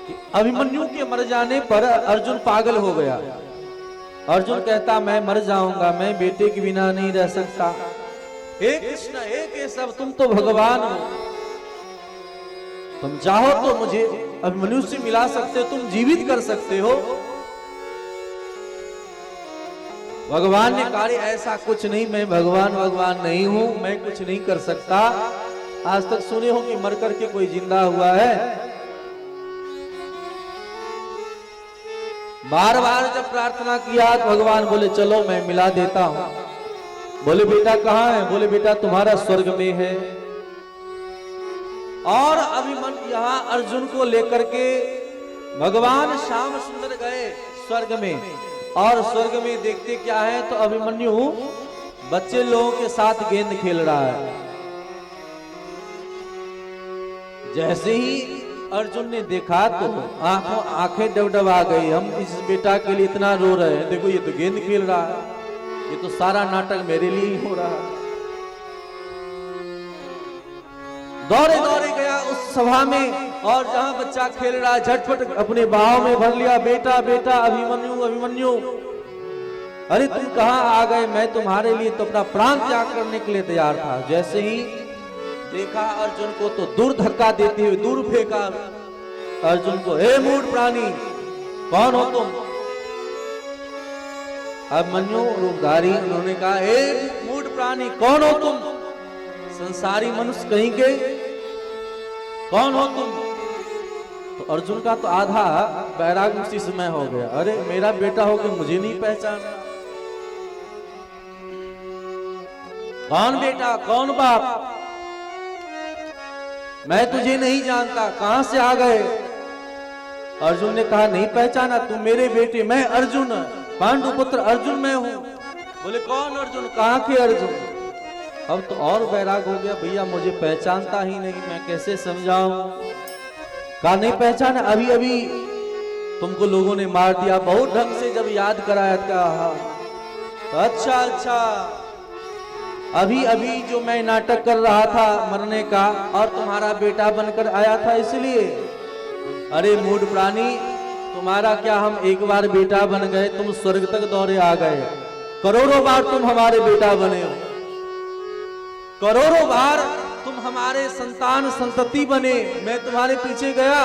कि अभिमन्यु के मर जाने पर अर्जुन पागल हो गया। अर्जुन कहता मैं मर जाऊंगा, मैं बेटे के बिना नहीं रह सकता। हे कृष्ण हे केशव तुम तो भगवान हो, तुम चाहो तो मुझे अभिमन्यु से मिला सकते हो, तुम जीवित कर सकते हो। भगवान ने कहा ऐसा कुछ नहीं, मैं भगवान नहीं हूं, मैं कुछ नहीं कर सकता। आज तक सुने हो कि मर करके कोई जिंदा हुआ है? बार बार जब प्रार्थना किया तो भगवान बोले चलो मैं मिला देता हूं। बोले बेटा कहां है? बोले बेटा तुम्हारा स्वर्ग में है। और अभिमन्यु यहां अर्जुन को लेकर के भगवान श्याम सुंदर गए स्वर्ग में, और स्वर्ग में देखते क्या है तो अभिमन्यु बच्चे लोगों के साथ गेंद खेल रहा है। जैसे ही अर्जुन ने देखा तो आंखें डबडबा गई, हम इस बेटा के लिए इतना रो रहे हैं, देखो ये तो गेंद खेल रहा है, ये तो सारा नाटक मेरे लिए ही हो रहा है। दौड़े दौड़े गया उस सभा में, और जहां बच्चा खेल रहा है झटपट अपने बाहों में भर लिया, बेटा बेटा अभिमन्यु अभिमन्यु, अरे तुम कहां आ गए? मैं तुम्हारे लिए तो अपना प्राण त्याग करने के लिए तैयार था। जैसे ही देखा अर्जुन को तो दूर धक्का देते हुए दूर फेंका अर्जुन को, हे मूढ़ प्राणी कौन हो तुम? अभिमन्यु रूपधारी उन्होंने कहा, हे मूढ़ प्राणी कौन हो तुम? संसारी मनुष्य कहीं के कौन हो तुम? तो अर्जुन का तो आधा बैराग उसी समय हो गया, अरे मेरा बेटा हो के मुझे नहीं पहचाना, कौन बेटा कौन बाप, मैं तुझे नहीं जानता, कहां से आ गए? अर्जुन ने कहा नहीं पहचाना, तुम मेरे बेटे, मैं अर्जुन पांडु पुत्र अर्जुन मैं हूं। बोले कौन अर्जुन, कहां के अर्जुन? अब तो और बैराग हो गया, भैया मुझे पहचानता ही नहीं, मैं कैसे समझाऊं? कहा नहीं पहचाना, अभी अभी तुमको लोगों ने मार दिया, बहुत ढंग से जब याद कराया था। तो अच्छा अच्छा, अभी अभी जो मैं नाटक कर रहा था मरने का और तुम्हारा बेटा बनकर आया था इसलिए। अरे मूढ़ प्राणी, तुम्हारा क्या हम एक बार बेटा बन गए, तुम स्वर्ग तक दौड़े आ गए, करोड़ों बार तुम हमारे बेटा बने हो, करोड़ों बार तुम हमारे संतान संतति बने, मैं तुम्हारे पीछे गया।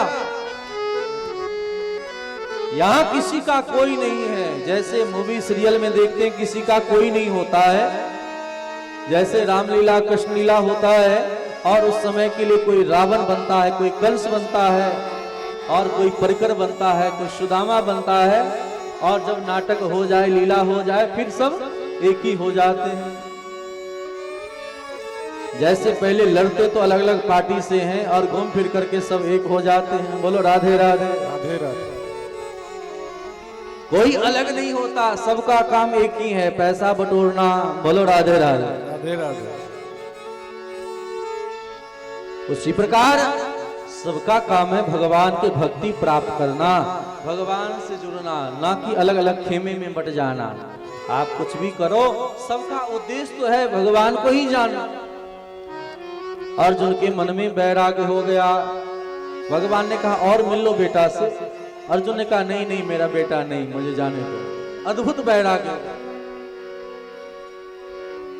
यहां किसी का कोई नहीं है, जैसे मूवी सीरियल में देखते हैं किसी का कोई नहीं होता है, जैसे रामलीला कृष्णलीला होता है और उस समय के लिए कोई रावण बनता है, कोई कंस बनता है, और कोई परिकर बनता है, कोई सुदामा बनता है, और जब नाटक हो जाए लीला हो जाए फिर सब एक ही हो जाते हैं। जैसे पहले लड़ते तो अलग अलग पार्टी से हैं और घूम फिर करके सब एक हो जाते हैं। बोलो राधे राधे राधे राधे। कोई अलग नहीं होता, सबका काम एक ही है, पैसा बटोरना। बोलो राधे राधे राधे राधे। उसी प्रकार सबका काम है भगवान की भक्ति प्राप्त करना, भगवान से जुड़ना, ना कि अलग अलग खेमे में बट जाना। आप कुछ भी करो, सबका उद्देश्य तो है भगवान को ही जानना। अर्जुन के मन में वैराग्य हो गया। भगवान ने कहा और मिल लो बेटा से। अर्जुन ने कहा नहीं नहीं मेरा बेटा नहीं, मुझे जाने दो। अद्भुत वैराग्य।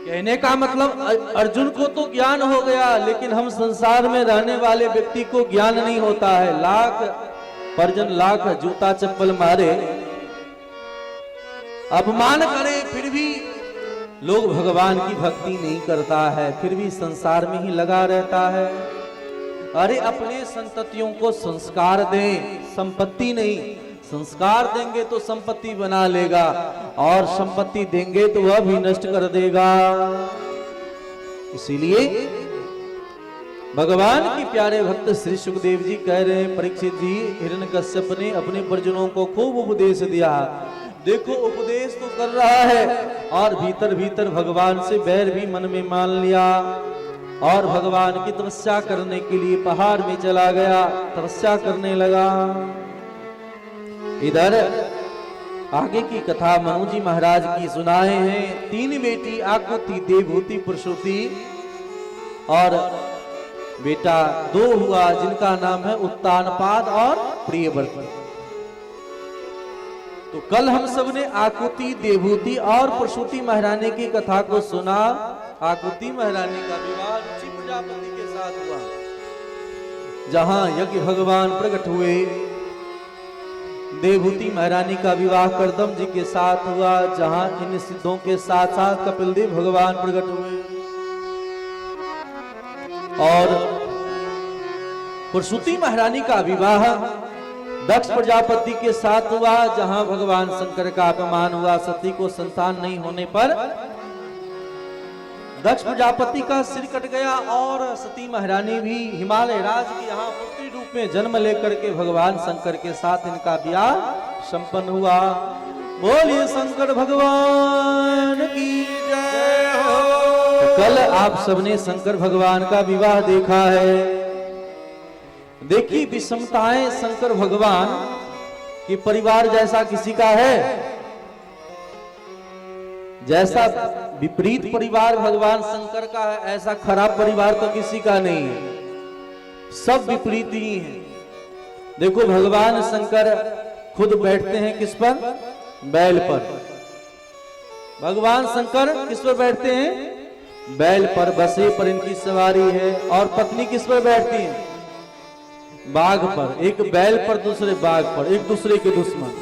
कहने का मतलब अर्जुन को तो ज्ञान हो गया, लेकिन हम संसार में रहने वाले व्यक्ति को ज्ञान नहीं होता है। लाख परजन लाख जूता चप्पल मारे, अपमान करे, फिर भी लोग भगवान की भक्ति नहीं करता है, फिर भी संसार में ही लगा रहता है। अरे अपने संततियों को संस्कार दें, संपत्ति नहीं। संस्कार देंगे तो संपत्ति बना लेगा, और संपत्ति देंगे तो वह भी नष्ट कर देगा। इसीलिए भगवान के प्यारे भक्त श्री सुखदेव जी कह रहे हैं, परीक्षित जी, हिरण्यकश्यप ने अपने परिजनों को खूब उपदेश दिया। देखो उपदेश तो कर रहा है और भीतर भीतर भगवान से बैर भी मन में मान लिया, और भगवान की तपस्या करने के लिए पहाड़ में चला गया, तपस्या करने लगा। इधर आगे की कथा मनु जी महाराज की सुनाए हैं। 3 बेटी आकुति, देवहूति, प्रसूति, और बेटा 2 हुआ जिनका नाम है उत्तानपाद और प्रियव्रत। तो कल हम सब ने आकुति, देवहूति और प्रसूति महारानी की कथा को सुना। आकुति महारानी का विवाह रुचि प्रजापति के साथ हुआ, जहां यज्ञ भगवान प्रकट हुए। देवहूति महारानी का विवाह करदम जी के साथ हुआ, जहां इन सिद्धों के साथ साथ कपिलदेव भगवान प्रकट हुए। और प्रसूति महारानी का विवाह दक्ष प्रजापति के साथ हुआ, जहां भगवान शंकर का अपमान हुआ। सती को संतान नहीं होने पर दक्ष प्रजापति का सिर कट गया, और सती महारानी भी हिमालय राज की यहाँ पुत्री रूप में जन्म लेकर के भगवान शंकर के साथ इनका ब्याह संपन्न हुआ। बोलिए शंकर भगवान की जय हो। तो कल आप सबने शंकर भगवान का विवाह देखा है। देखिए विषमताएं शंकर भगवान की परिवार जैसा किसी का है? जैसा विपरीत परिवार भगवान शंकर का है, ऐसा खराब परिवार तो किसी का नहीं है। सब विपरीत ही हैं। देखो भगवान शंकर खुद बैठते हैं किस पर? बैल पर। भगवान शंकर किस पर बैठते हैं? बैल पर। बसे पर इनकी सवारी है। और पत्नी किस पर बैठती है? बाघ पर। एक बैल पर, दूसरे बाघ पर, एक दूसरे के दुश्मन।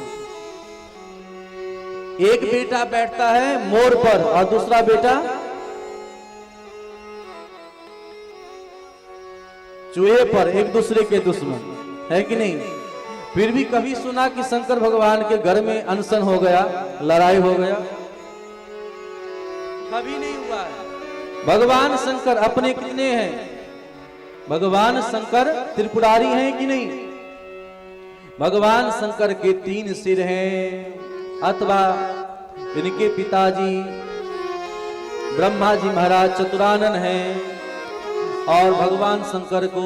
एक बेटा बैठता है मोर पर और दूसरा बेटा चूहे पर, एक दूसरे के दुश्मन, है कि नहीं? फिर भी कभी सुना कि शंकर भगवान के घर में अनशन हो गया, लड़ाई हो गया? कभी नहीं हुआ है। भगवान शंकर अपने कितने हैं? भगवान शंकर त्रिपुरारी हैं कि नहीं? भगवान शंकर के 3 सिर हैं, अथवा इनके पिताजी ब्रह्मा जी महाराज चतुरानन हैं, और भगवान शंकर को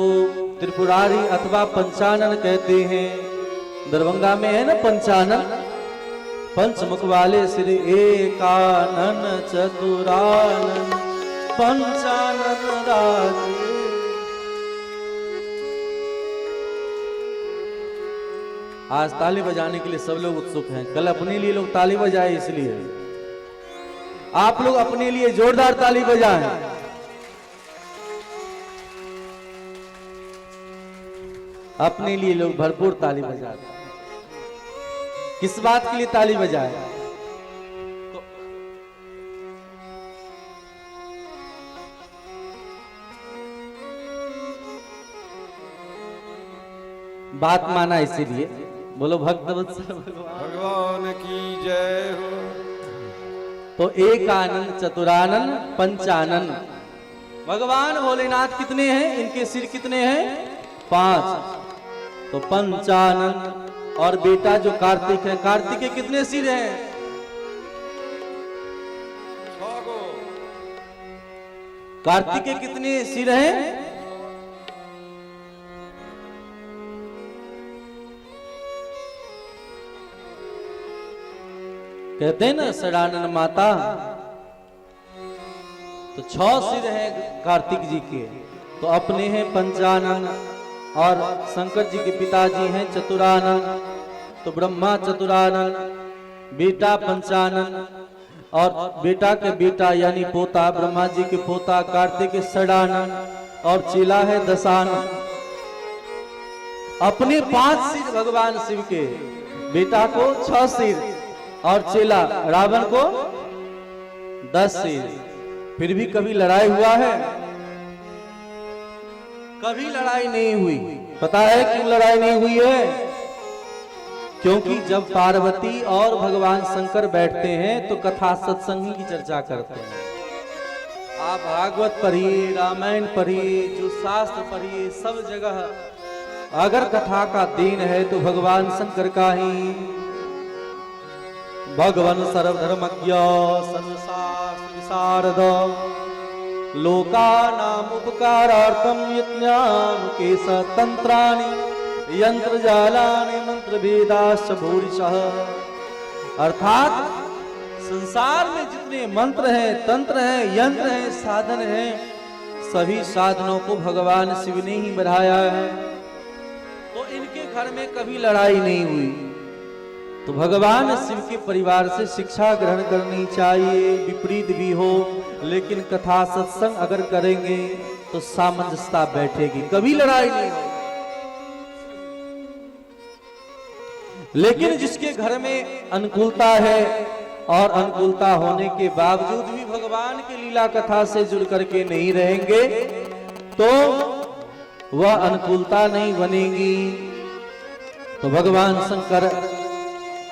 त्रिपुरारी अथवा पंचानन कहते हैं। दरभंगा में है ना पंचानन, पंचमुख वाले सिर एकानन चतुरानन पंचानन राजे। आज ताली बजाने के लिए सब लोग उत्सुक हैं। कल अपने लिए लोग ताली बजाए, इसलिए आप लोग अपने लिए जोरदार ताली बजाएं। अपने लिए लोग भरपूर ताली बजाएं। किस बात के लिए ताली बजाएं? तो बात माना इसीलिए। बोलो भक्त वत्सल भगवान की जय हो। तो एक आनंद चतुरानन पंचानन। भगवान भोलेनाथ कितने हैं? इनके सिर कितने हैं? 5। तो पंचानन। और बेटा जो कार्तिक है, कार्तिक के कितने सिर हैं? 6 कार्तिक के कितने सिर हैं? कहते हैं ना षडानन माता, तो 6 सिर हैं कार्तिक जी के। तो अपने हैं पंचानन, और शंकर जी के पिताजी हैं चतुरानन। तो ब्रह्मा चतुरानन, बेटा पंचानन, और बेटा के बेटा यानी पोता ब्रह्मा जी के पोता कार्तिक के षडानन, और चेला है दशानन। अपने 5 सिर भगवान शिव के, बेटा को 6 सिर, और चेला रावण को 10 शेर, फिर भी कभी लड़ाई हुआ है? कभी लड़ाई नहीं हुई। पता है क्यों लड़ाई नहीं हुई है? क्योंकि जब पार्वती और भगवान शंकर बैठते हैं तो कथा सत्संगी की चर्चा करते हैं। आप भागवत पढ़िए, रामायण पढ़िए, जो शास्त्र पढ़िए, सब जगह अगर कथा का दिन है तो भगवान शंकर का ही। भगवान सर्वधर्मज्ञ सर्वशास्त्र विशारद लोकानाम उपकारार्थम यज्ञानुकेश तंत्राणि यंत्र जालानि मंत्र वेदाश्च भूरिशः। अर्थात संसार में जितने मंत्र हैं, तंत्र हैं, यंत्र हैं, साधन हैं, सभी साधनों को भगवान शिव ने ही बढ़ाया है। तो इनके घर में कभी लड़ाई नहीं हुई। तो भगवान शिव के परिवार से शिक्षा ग्रहण करनी चाहिए, विपरीत भी हो, लेकिन कथा सत्संग अगर करेंगे तो सामंजस्यता बैठेगी, कभी लड़ाई नहीं होगी। लेकिन जिसके घर में अनुकूलता है और अनुकूलता होने के बावजूद भी भगवान की लीला कथा से जुड़ करके नहीं रहेंगे तो वह अनुकूलता नहीं बनेगी। तो भगवान शंकर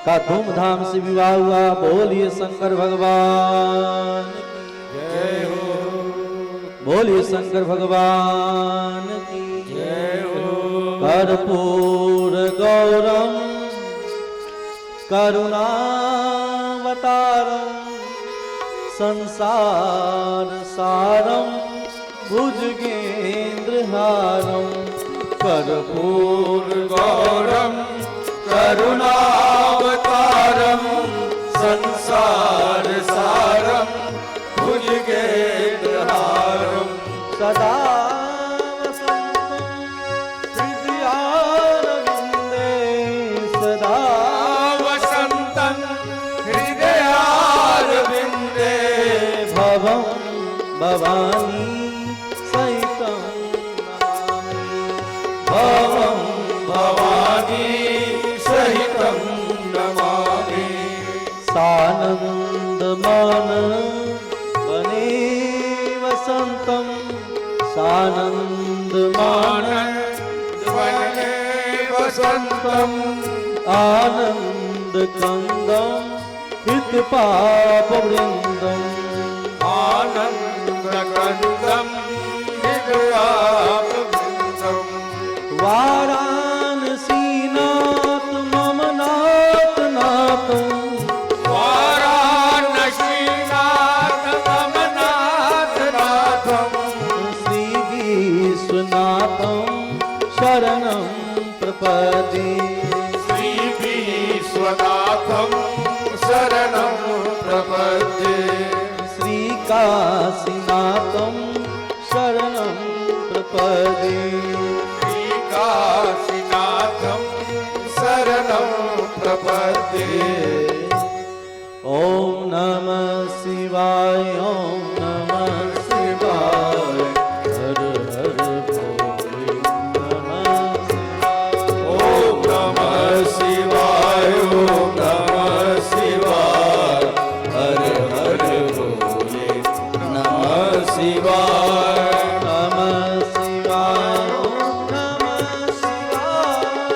का धूमधाम से विवाह हुआ। बोलिए शंकर भगवान की जय हो, बोलिए शंकर भगवान की जय हो। कर्पूर गौरम करुणावतारम संसार सारम भुजगेंद्रहारम कर्पूर गौरम करुणावतारम संसार सारम भुजगेंद्रहारम सदा वसंतं हृदयारविंदे सदा वसंतं हृदयारविंदे भवं भवानी सहितं नमामि भवं भवानी सहितं नमामि। सानंदमान बने वसंतं सानंदमान वने वसंतम् आनंद कंदम हित पाप वृंदम आनन्दकन्दं विद्यापवृन्दम् वाराणसीनाथ मम नाथ नाथं वाराणसीनाथ मम नाथ नाथम् श्री विश्वनाथं शरणं प्रपदे श्रीविश्वनाथं शरणं प्रपद्ये श्रीकाशीनाथं शरणं प्रपदे श्रीकाशीनाथं शरणं प्रपद्ये। ओम नमः शिवाय ओम नमः शिवाय हर हर भोले नमः शिवाय। ओम नमः शिवाय,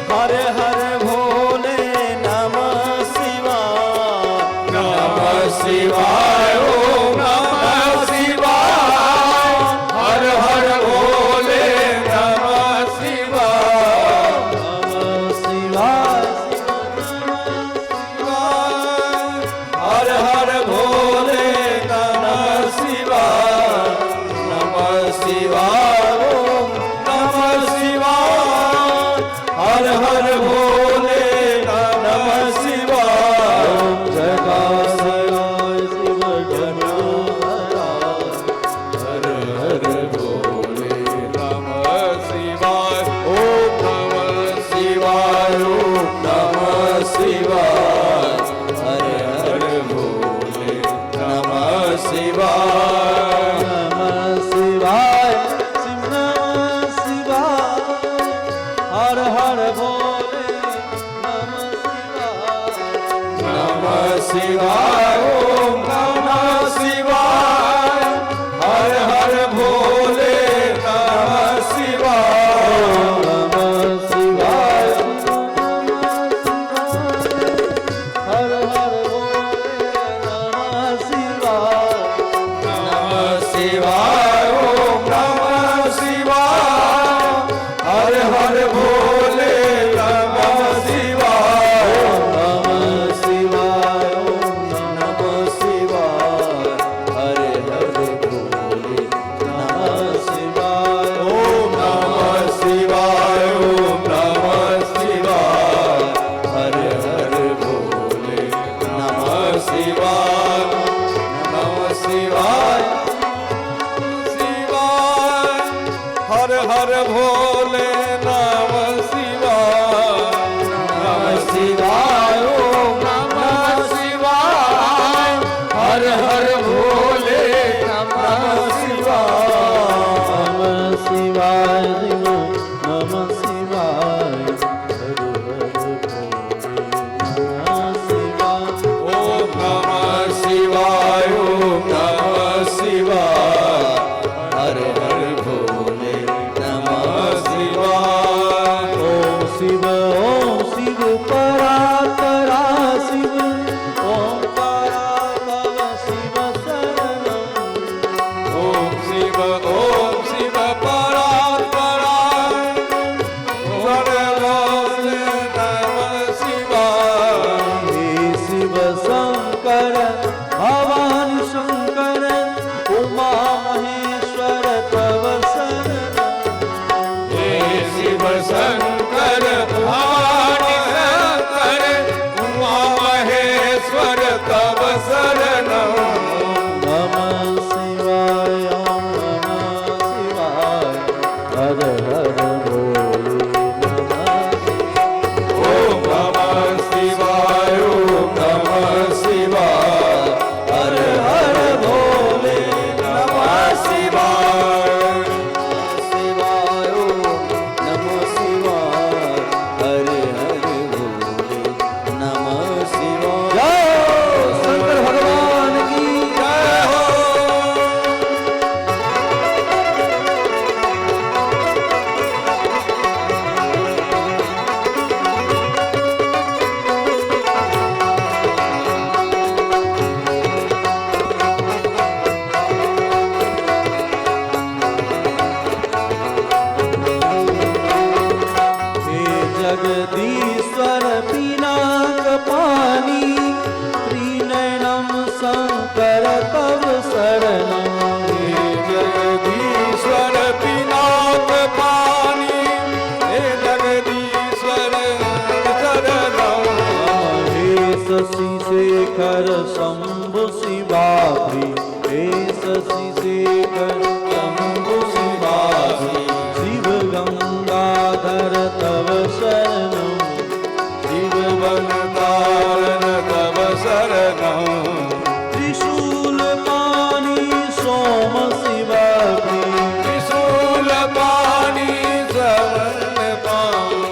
हर हर भोले नमः शिवाय। नमः शिवाय ओम नमः शिवाय हर हर भोले नमः शिवाय। नमः शिवाय, ओम नमः शिवाय, हर हर भोले नमः शिवाय। नमः शिवाय हर हर भोले नमः शिवाय। नमः शिवाय, ओम नमः शिवाय, हर हर भोले नमः शिवाय। ओम जगासयाय शिव जनोहराय हर हर भोले नमः शिवाय। ओम नमः शिवाय, ओम नमः शिवाय, हर हर भोले नमः शिवाय। नमः शिवाय शिव नमः शिवाय हर हर भोले नमः शिवाय। नमः शिवाय, ओम नमः शिव ओम शिव परात्परा शिव ओंकारा भव शिव शरणम ओम शिव परात्परा सर्वस्य नमः शिवाय। हे शिव शंकर भवानी शंकर उमा महेश्वर तव शरणम हे शिव शंकर भवानी शंकर उमा महेश्वर तव शरणं। नमः शिवाय ओम नमः शिवाय हर हर भोले नमः ओम नमः शिवाय ओम नमः शिवाय हर हर भोले नमः शिवाय। शिवाय ओम नमः शिवाय हर हर भोले नमः शिवाय। जय शंकर भगवान की जय हो। हे जगदीश्वर पिनाक पानी त्रिनयनम शंकर तव शरणम हे जगदीश्वर पिनाक पानी हे जगदीश्वर शरणं। हे शशि शेखर शंभु शिवाभि हे शशि शेखर शंभु शिवाभि शिव गंगाधर तव शरणम शिव वनदारण तव शरणं। त्रिशूल पानी सोम शिवाभि त्रिशूल पानी सवर्ण पानी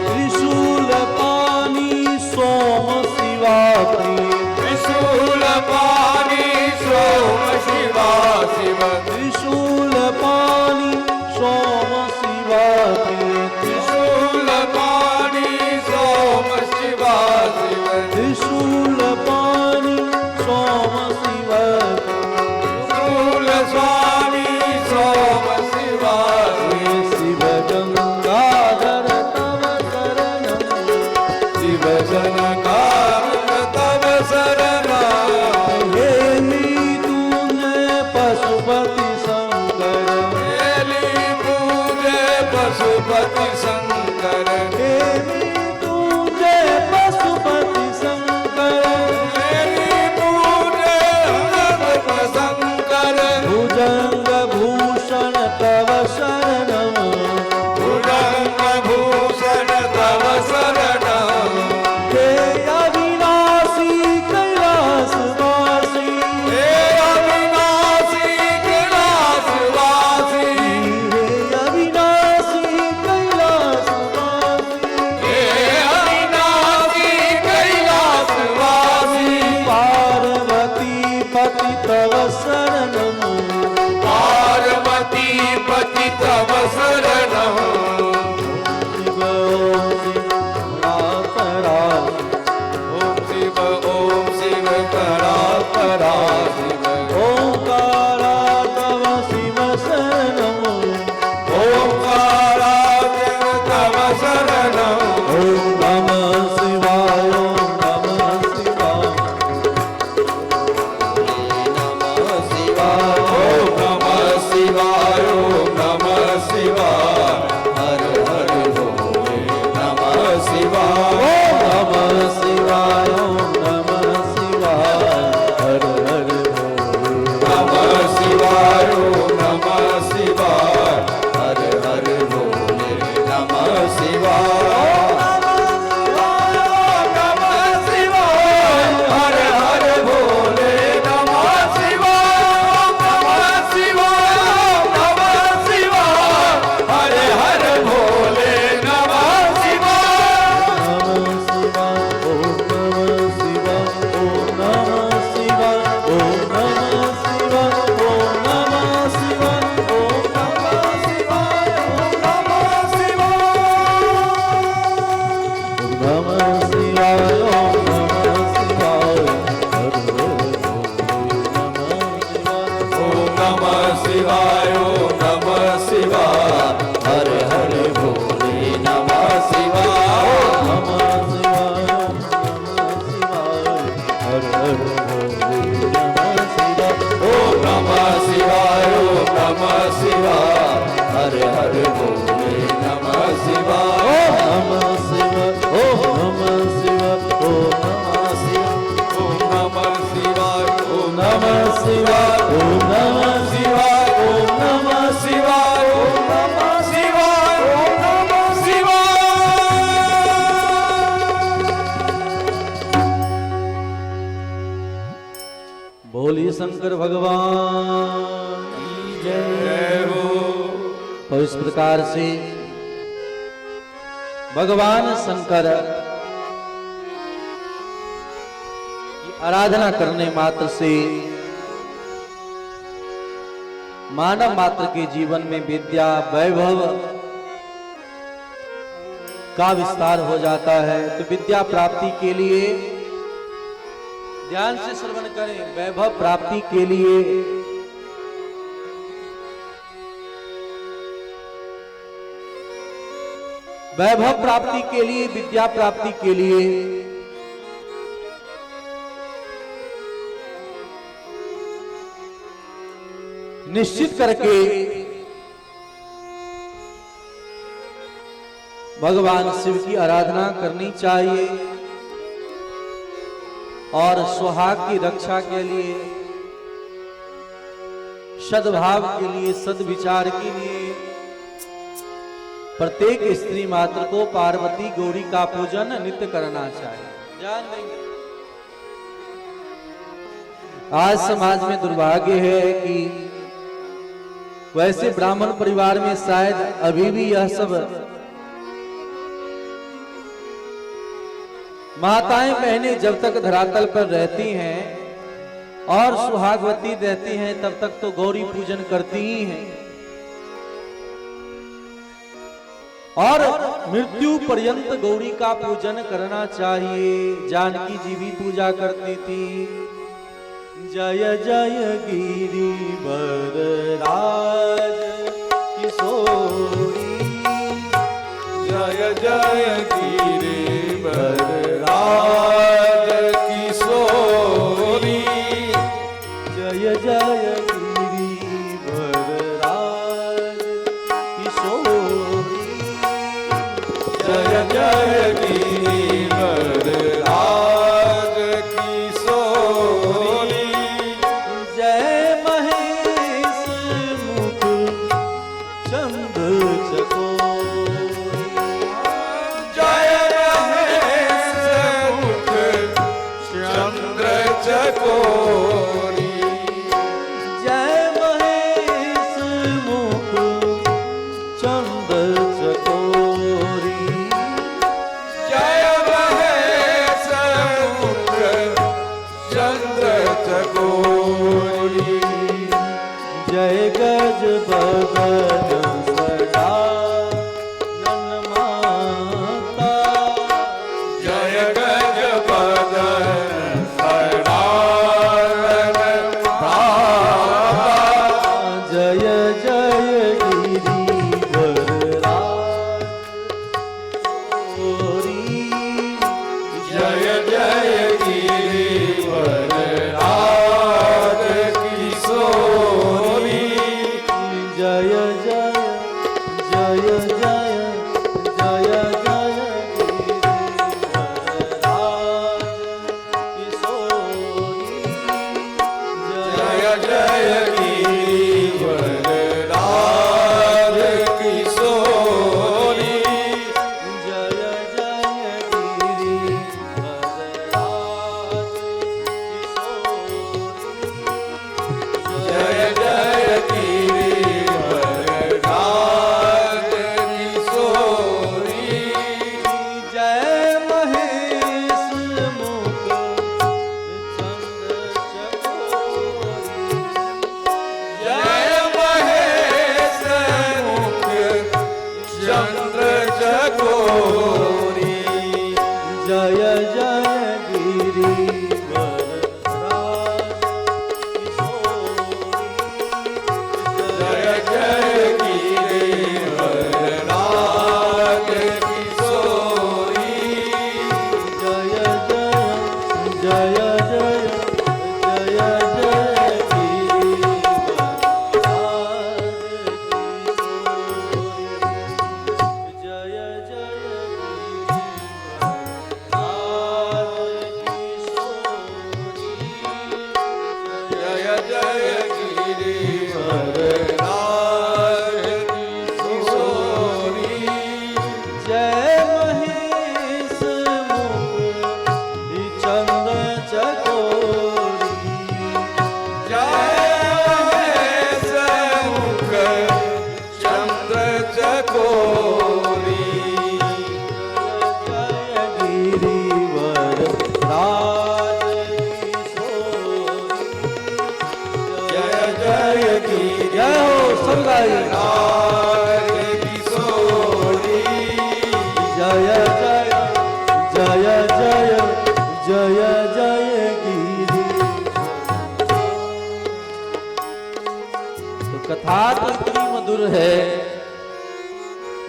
त्रिशूल पानी सोम शिवाभि त्रिशूल पानी सोम शिवा शिव त्रिशूल पानी सोम शिवाभि त्रिशूल पानी सोम शिवा शिव त्रिशूल पानी सोम शिवाभि त्रिशूल स्वामी सोम शिवा हे शिव गंगाधर तव शरणम शिव जनकार तव शरणं। हे मृत्युंजय पशुपति शंकर हेली पूजे पशुपति शंकर हे मृत्युंजय पशुपति शंकर हेली पूजे हनुमत शंकर भुजंग भूषण तव शरणम भुजंग भूषण तव शरणं। हे अविनाशी कैलासवासी हे अविनाशी कैलासवासी हे अविनाशी कैलासवासी हे अविनाशी कैलासवासी पार्वती पति तव शरणम पार्वती पति तव शरणं। शिव परात्परा ओम शिव परात्परा शिव ओंकारा तव शिव शरणम ओंकाराय तव शरणं। ओम नमः शिवाय ओम नमः शिवाय नमः शिवाय ओम नमः शिवाय ओम नमः शिवाय हर हर भोले नमः शिवाय। ओम नमः शिवाय ओम नमः शिवाय हर हर भोले नमः शिवाय ओम नमः शिवाय हर हर भोले नमः शिवाय। नमः शिवाय हर हर भोले नमः शिवाय। नमः शिवाय नमः शिवाय हर हर भोले नमः शिवाय। नमः शिवाय, ओम नमः शिवाय, ओम नमः शिवाय, हर हर भोले नमः शिवाय। नमः शिवाय, ओम नमः शिवाय, हर हर भोले नमः शिवाय। ओम नमः शिवाय, ओम नमः शिवाय, ओम नमः शिवाय, ओम नमः शिवाय, ओम नमः शिवाय, ओम नमः शिवाय, ओम नमः शिवाय, ओम नमः शिवाय। बोलिए शंकर भगवान की जय हो। तो इस प्रकार से भगवान शंकर की आराधना करने मात्र से मानव मात्र के जीवन में विद्या वैभव का विस्तार हो जाता है। तो विद्या प्राप्ति के लिए ध्यान से श्रवण करें, वैभव प्राप्ति के लिए वैभव प्राप्ति के लिए, विद्या प्राप्ति के लिए निश्चित करके भगवान शिव की आराधना करनी चाहिए और सुहाग की रक्षा के लिए, सद्भाव के लिए, सद्विचार के लिए प्रत्येक स्त्री मात्र को पार्वती गौरी का पूजन नित्य करना चाहिए। ध्यान देंगे। आज समाज में दुर्भाग्य है कि वैसे ब्राह्मण परिवार में शायद अभी भी यह सब माताएं बहनें जब तक धरातल पर रहती हैं और सुहागवती रहती हैं तब तक तो गौरी पूजन करती ही हैं और मृत्यु पर्यंत गौरी का पूजन करना चाहिए। जानकी जी भी पूजा करती थी। जय जय गिरिवरराज किशोरी, जय जय गिरिवरराज किशोरी, जय जय गिरिवरराज किशोरी, जय जय गिरिवरराज किशोरी, जय महेश मुख चंद्र चकोरी, जय महेश मुख चंद्र चकोरी, जय महेश मुख चंद्र चकोरी, जय महेश मुख चंद्र चकोरी, जय गज बदन सदानन माता, जय गज बदन सदानन माता, जय जय गिरिवरराज किशोरी, जय जय गिरिवरराज किशोरी, जय जय जय राधे किशोरी जय जय जय जय जय जय गिरी। तो कथा तो इतनी मधुर है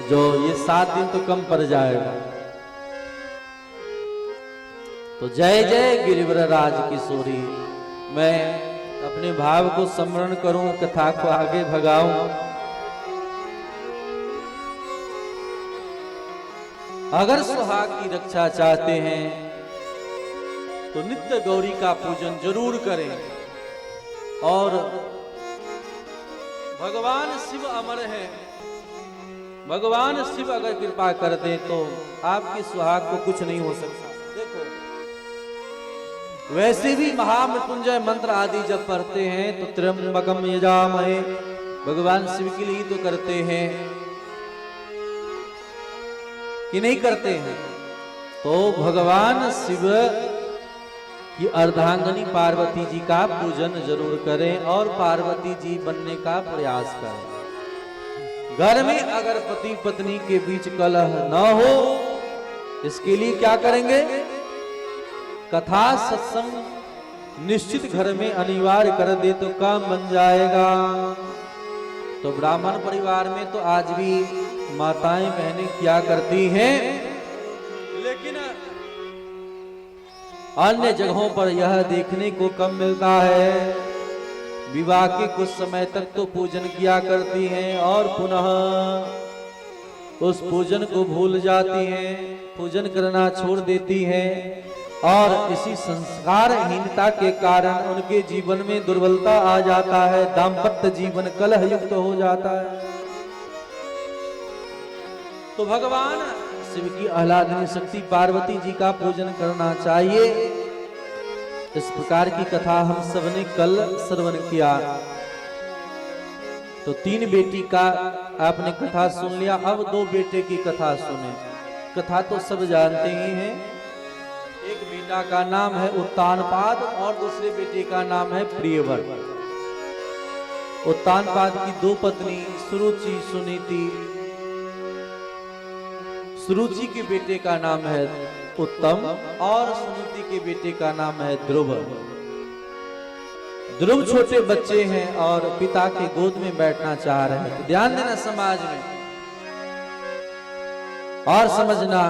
जो ये 7 दिन तो कम पड़ जाएगा। तो जय जय गिरिवर राज किशोरी। मैं अपने भाव को स्मरण करूं, कथा को आगे भगाऊं। अगर सुहाग की रक्षा चाहते हैं तो नित्य गौरी का पूजन जरूर करें। और भगवान शिव अमर है, भगवान शिव अगर कृपा कर दें तो आपके सुहाग को कुछ नहीं हो सकता। देखो वैसे भी महामृत्युंजय मंत्र आदि जब पढ़ते हैं तो त्र्यंबकम यजामहे भगवान शिव के लिए तो करते हैं कि नहीं करते हैं। तो भगवान शिव की अर्धांगिनी पार्वती जी का पूजन जरूर करें और पार्वती जी बनने का प्रयास करें। घर में अगर पति पत्नी के बीच कलह न हो, इसके लिए क्या करेंगे? कथा सत्संग निश्चित घर में अनिवार्य कर दे तो काम बन जाएगा। तो ब्राह्मण परिवार में तो आज भी माताएं बहनें क्या करती हैं, लेकिन अन्य जगहों पर यह देखने को कम मिलता है। विवाह के कुछ समय तक तो पूजन किया करती हैं और पुनः उस पूजन को भूल जाती हैं, पूजन करना छोड़ देती हैं और इसी संस्कारहीनता के कारण उनके जीवन में दुर्बलता आ जाता है, दाम्पत्य जीवन कलह युक्त हो जाता है। तो भगवान शिव की आह्लादनी शक्ति पार्वती जी का पूजन करना चाहिए। इस प्रकार की कथा हम सबने कल श्रवण किया। तो 3 बेटी का आपने कथा सुन लिया, अब 2 बेटे की कथा सुने। कथा तो सब जानते ही हैं। एक बेटा का नाम है उत्तानपाद और दूसरे बेटे का नाम है प्रियवर। उत्तानपाद की 2 पत्नी सुरुचि सुनीति। सुरुचि के बेटे का नाम है उत्तम और सुनीति के बेटे का नाम है ध्रुव। ध्रुव छोटे बच्चे हैं और पिता के गोद में बैठना चाह रहे हैं। तो ध्यान देना समाज में और समझना,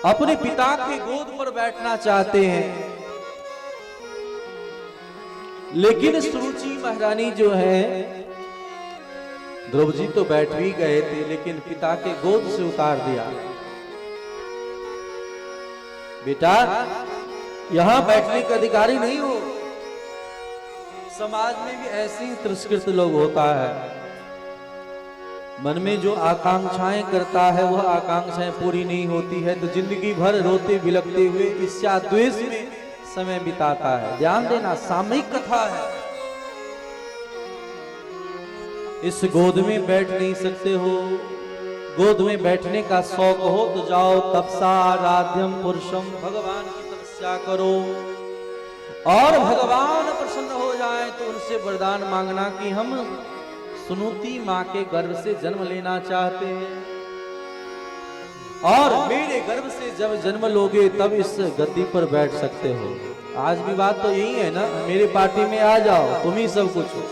अपने पिता के गोद पर बैठना चाहते हैं, लेकिन सुरुचि महारानी जो है, ध्रुव जी तो बैठ भी गए थे लेकिन पिता के गोद से उतार दिया। बेटा यहां बैठने का अधिकारी नहीं हो। समाज में भी ऐसे ही तिरस्कृत लोग होता है। मन में जो आकांक्षाएं करता है वह आकांक्षाएं पूरी नहीं होती है तो जिंदगी भर रोते बिलखते हुए ईर्ष्या द्वेष में समय बिताता है। ध्यान देना, सामयिक कथा है। इस गोद में बैठ नहीं सकते हो, गोद में बैठने का शौक हो तो जाओ तपसा आराध्यम पुरुषम, भगवान की तपस्या करो और भगवान प्रसन्न हो जाए तो उनसे वरदान मांगना कि हम सुनीति माँ के गर्भ से जन्म लेना चाहते हैं और मेरे गर्भ से जब जन्म लोगे तब इस गद्दी पर बैठ सकते हो। आज भी बात तो यही है ना, मेरे पार्टी में आ जाओ, तुम ही सब कुछ हो।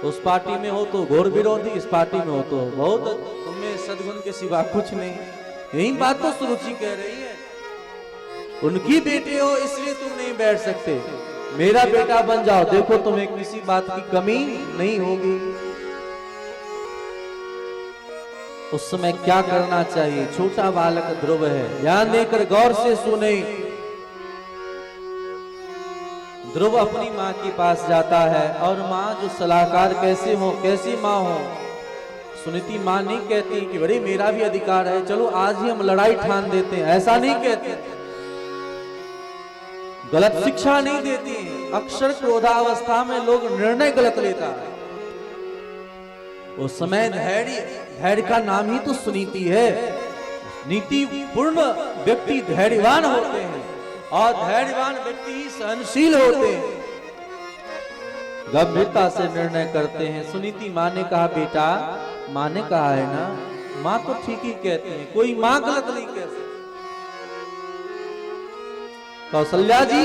उस पार्टी में हो तो घोर विरोधी, इस पार्टी में हो तो बहुत तुम्हें सद्गुण के सिवा कुछ नहीं। यही बात तो सुरुचि कह रही है। उनकी बेटे हो इसलिए तुम नहीं बैठ सकते, मेरा बेटा बन जाओ, देखो तुम्हें किसी बात की कमी नहीं होगी। उस समय क्या करना चाहिए? छोटा बालक ध्रुव है, ध्यान देकर गौर से सुने। ध्रुव अपनी माँ के पास जाता है और माँ जो सलाहकार कैसे हो, कैसी माँ हो। सुनीति माँ नहीं कहती कि बड़े मेरा भी अधिकार है, चलो आज ही हम लड़ाई ठान देते हैं, ऐसा नहीं कहती। गलत शिक्षा नहीं देती। अक्सर क्रोधावस्था में लोग निर्णय गलत लेता है। उस समय धैर्य का नाम ही तो सुनीति है। नीति पूर्ण व्यक्ति धैर्यवान होते हैं। और धैर्यवान व्यक्ति ही सहनशील होते हैं, गंभीरता से निर्णय करते हैं। सुनीति माँ ने कहा, बेटा माँ ने कहा है ना, माँ तो ठीक ही कहती है, कोई माँ गलत नहीं कह सकती। कौशल्या जी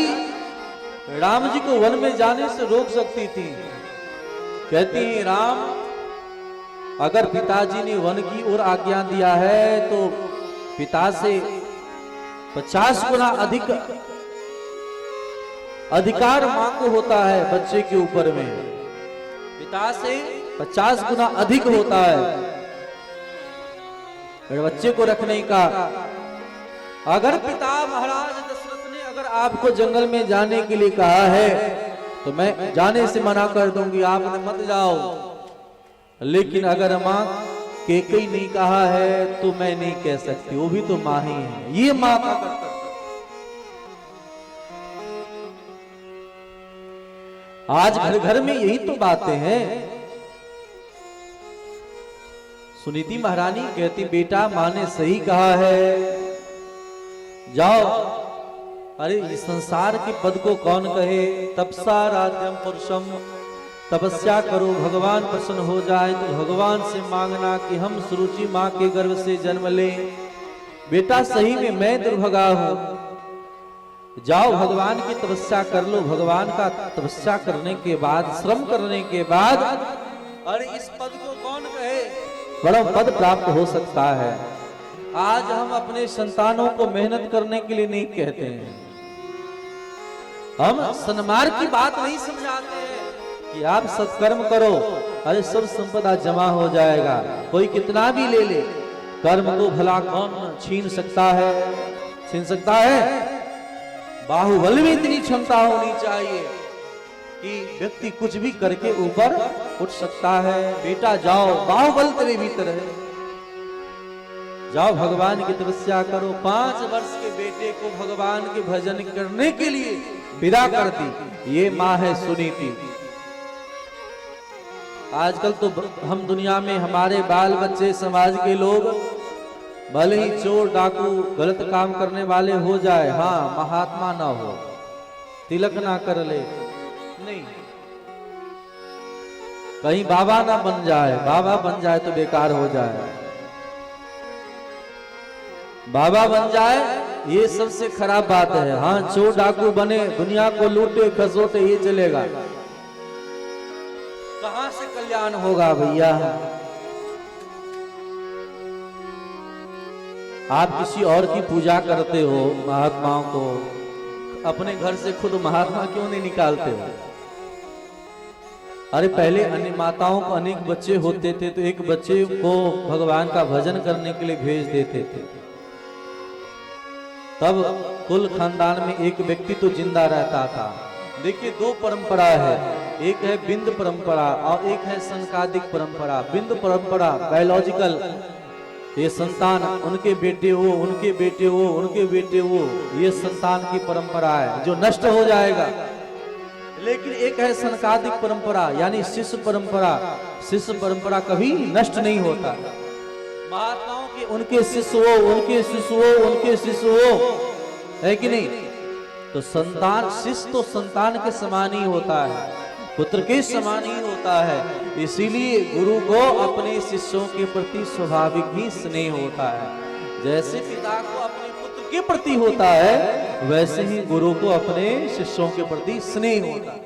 राम जी को वन में जाने से रोक सकती थी। कहती है, राम अगर पिताजी ने वन की ओर आज्ञा दिया है तो पिता से 50 गुना अधिक अधिकार मां को होता है बच्चे के ऊपर में, पिता से 50 गुना अधिक होता है बच्चे को रखने का। अगर पिता महाराज दशरथ ने अगर आपको जंगल में जाने के लिए कहा है तो मैं जाने से मना कर दूंगी, आपने मत जाओ। लेकिन अगर मां केकई नहीं कहा है तो मैं नहीं कह सकती, वो भी तो मां ही है। ये मां का कर्तव्य। आज घर घर में यही तो बातें हैं। सुनीति महारानी कहती, बेटा मां ने सही कहा है, जाओ। अरे इस संसार के पद को कौन कहे, तपसा राज्यम पुरुषम, तपस्या करो भगवान प्रसन्न हो जाए तो भगवान से मांगना कि हम सुरुचि माँ के गर्भ से जन्म लें। बेटा सही में मैं दुर्भगा हूं, जाओ भगवान की तपस्या कर लो। भगवान का तपस्या करने के बाद, श्रम करने के बाद, अरे इस पद को कौन कहे, बड़ा पद प्राप्त हो सकता है। आज हम अपने संतानों को मेहनत करने के लिए नहीं कहते हैं, हम सन्मार्ग की बात नहीं समझाते हैं कि आप सत्कर्म करो, अरे सब संपदा जमा हो जाएगा। कोई कितना भी ले ले, कर्म को भला कौन छीन सकता है, छीन सकता है। बाहुबल में इतनी क्षमता होनी चाहिए कि व्यक्ति कुछ भी करके ऊपर उठ सकता है। बेटा जाओ, बाहुबल तेरे भीतर है, जाओ भगवान की तपस्या करो। 5 वर्ष के बेटे को भगवान के भजन करने के लिए विदा कर दी, ये माँ है सुनीति। आजकल तो हम दुनिया में हमारे बाल बच्चे, समाज के लोग भले ही चोर डाकू गलत काम करने वाले हो जाए, हाँ महात्मा ना हो, तिलक ना कर ले, नहीं, कहीं बाबा ना बन जाए, बाबा बन जाए तो बेकार हो जाए। बाबा बन जाए ये सबसे खराब बात है। हाँ चोर डाकू बने, दुनिया को लूटे खसोटे, ये चलेगा, कहां से कल्याण होगा भैया। आप किसी और की पूजा करते हो, महात्माओं को, अपने घर से खुद महात्मा क्यों नहीं निकालते हो। अरे पहले अन्य माताओं को अनेक बच्चे होते थे तो एक बच्चे को भगवान का भजन करने के लिए भेज देते थे, तब कुल खानदान में एक व्यक्ति तो जिंदा रहता था। देखिए 2 परंपरा है, एक है बिंद परंपरा और एक है संकादिक परंपरा। बिंद परंपरा बायोलॉजिकल, ये संतान उनके बेटे हो, उनके बेटे हो, उनके बेटे हो, ये संतान की परंपरा है जो नष्ट हो जाएगा। लेकिन एक है संकादिक परंपरा यानी शिष्य परंपरा। शिष्य परंपरा कभी नष्ट नहीं होता। महात्माओं के उनके शिष्य हो, उनके शिष्य हो, उनके शिष्य हो, है कि नहीं। तो संतान, शिष्य तो संतान के समान ही होता है, पुत्र के समान ही होता है। इसीलिए गुरु को अपने शिष्यों के प्रति स्वाभाविक ही स्नेह होता है। जैसे पिता को अपने पुत्र के प्रति होता है, वैसे ही गुरु को अपने शिष्यों के प्रति स्नेह होता है।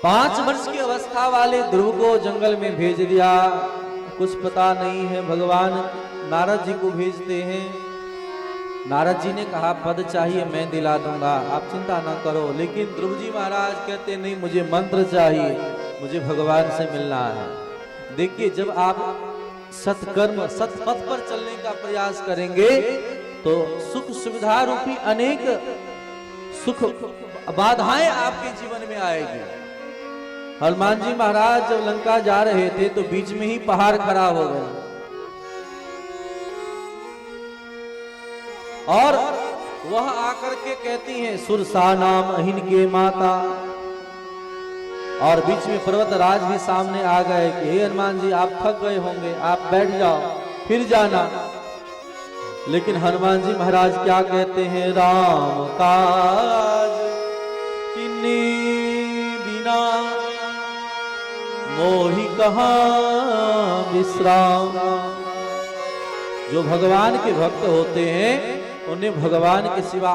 पांच वर्ष की अवस्था वाले ध्रुव को जंगल में भेज दिया। कुछ पता नहीं है, भगवान नारद जी को भेजते हैं। नारद जी ने कहा पद चाहिए मैं दिला दूंगा, आप चिंता ना करो। लेकिन ध्रुव जी महाराज कहते नहीं, मुझे मंत्र चाहिए, मुझे भगवान से मिलना है। देखिए जब आप सत्कर्म सत्पथ पर चलने का प्रयास करेंगे तो सुख सुविधा रूपी अनेक सुख बाधाएं आपके जीवन में आएगी। हनुमान जी महाराज जब लंका जा रहे थे तो बीच में ही पहाड़ खड़ा हो गया और वह आकर के कहती हैं सुरसा नाम अहिन के माता। और बीच में पर्वतराज भी सामने आ गए कि हे हनुमान जी आप थक गए होंगे, आप बैठ जाओ। फिर जाना। लेकिन हनुमान जी महाराज क्या कहते हैं, राम काज किन्नी बिना मोहि कहाँ विश्राम। जो भगवान के भक्त होते हैं उन्हें भगवान के सिवा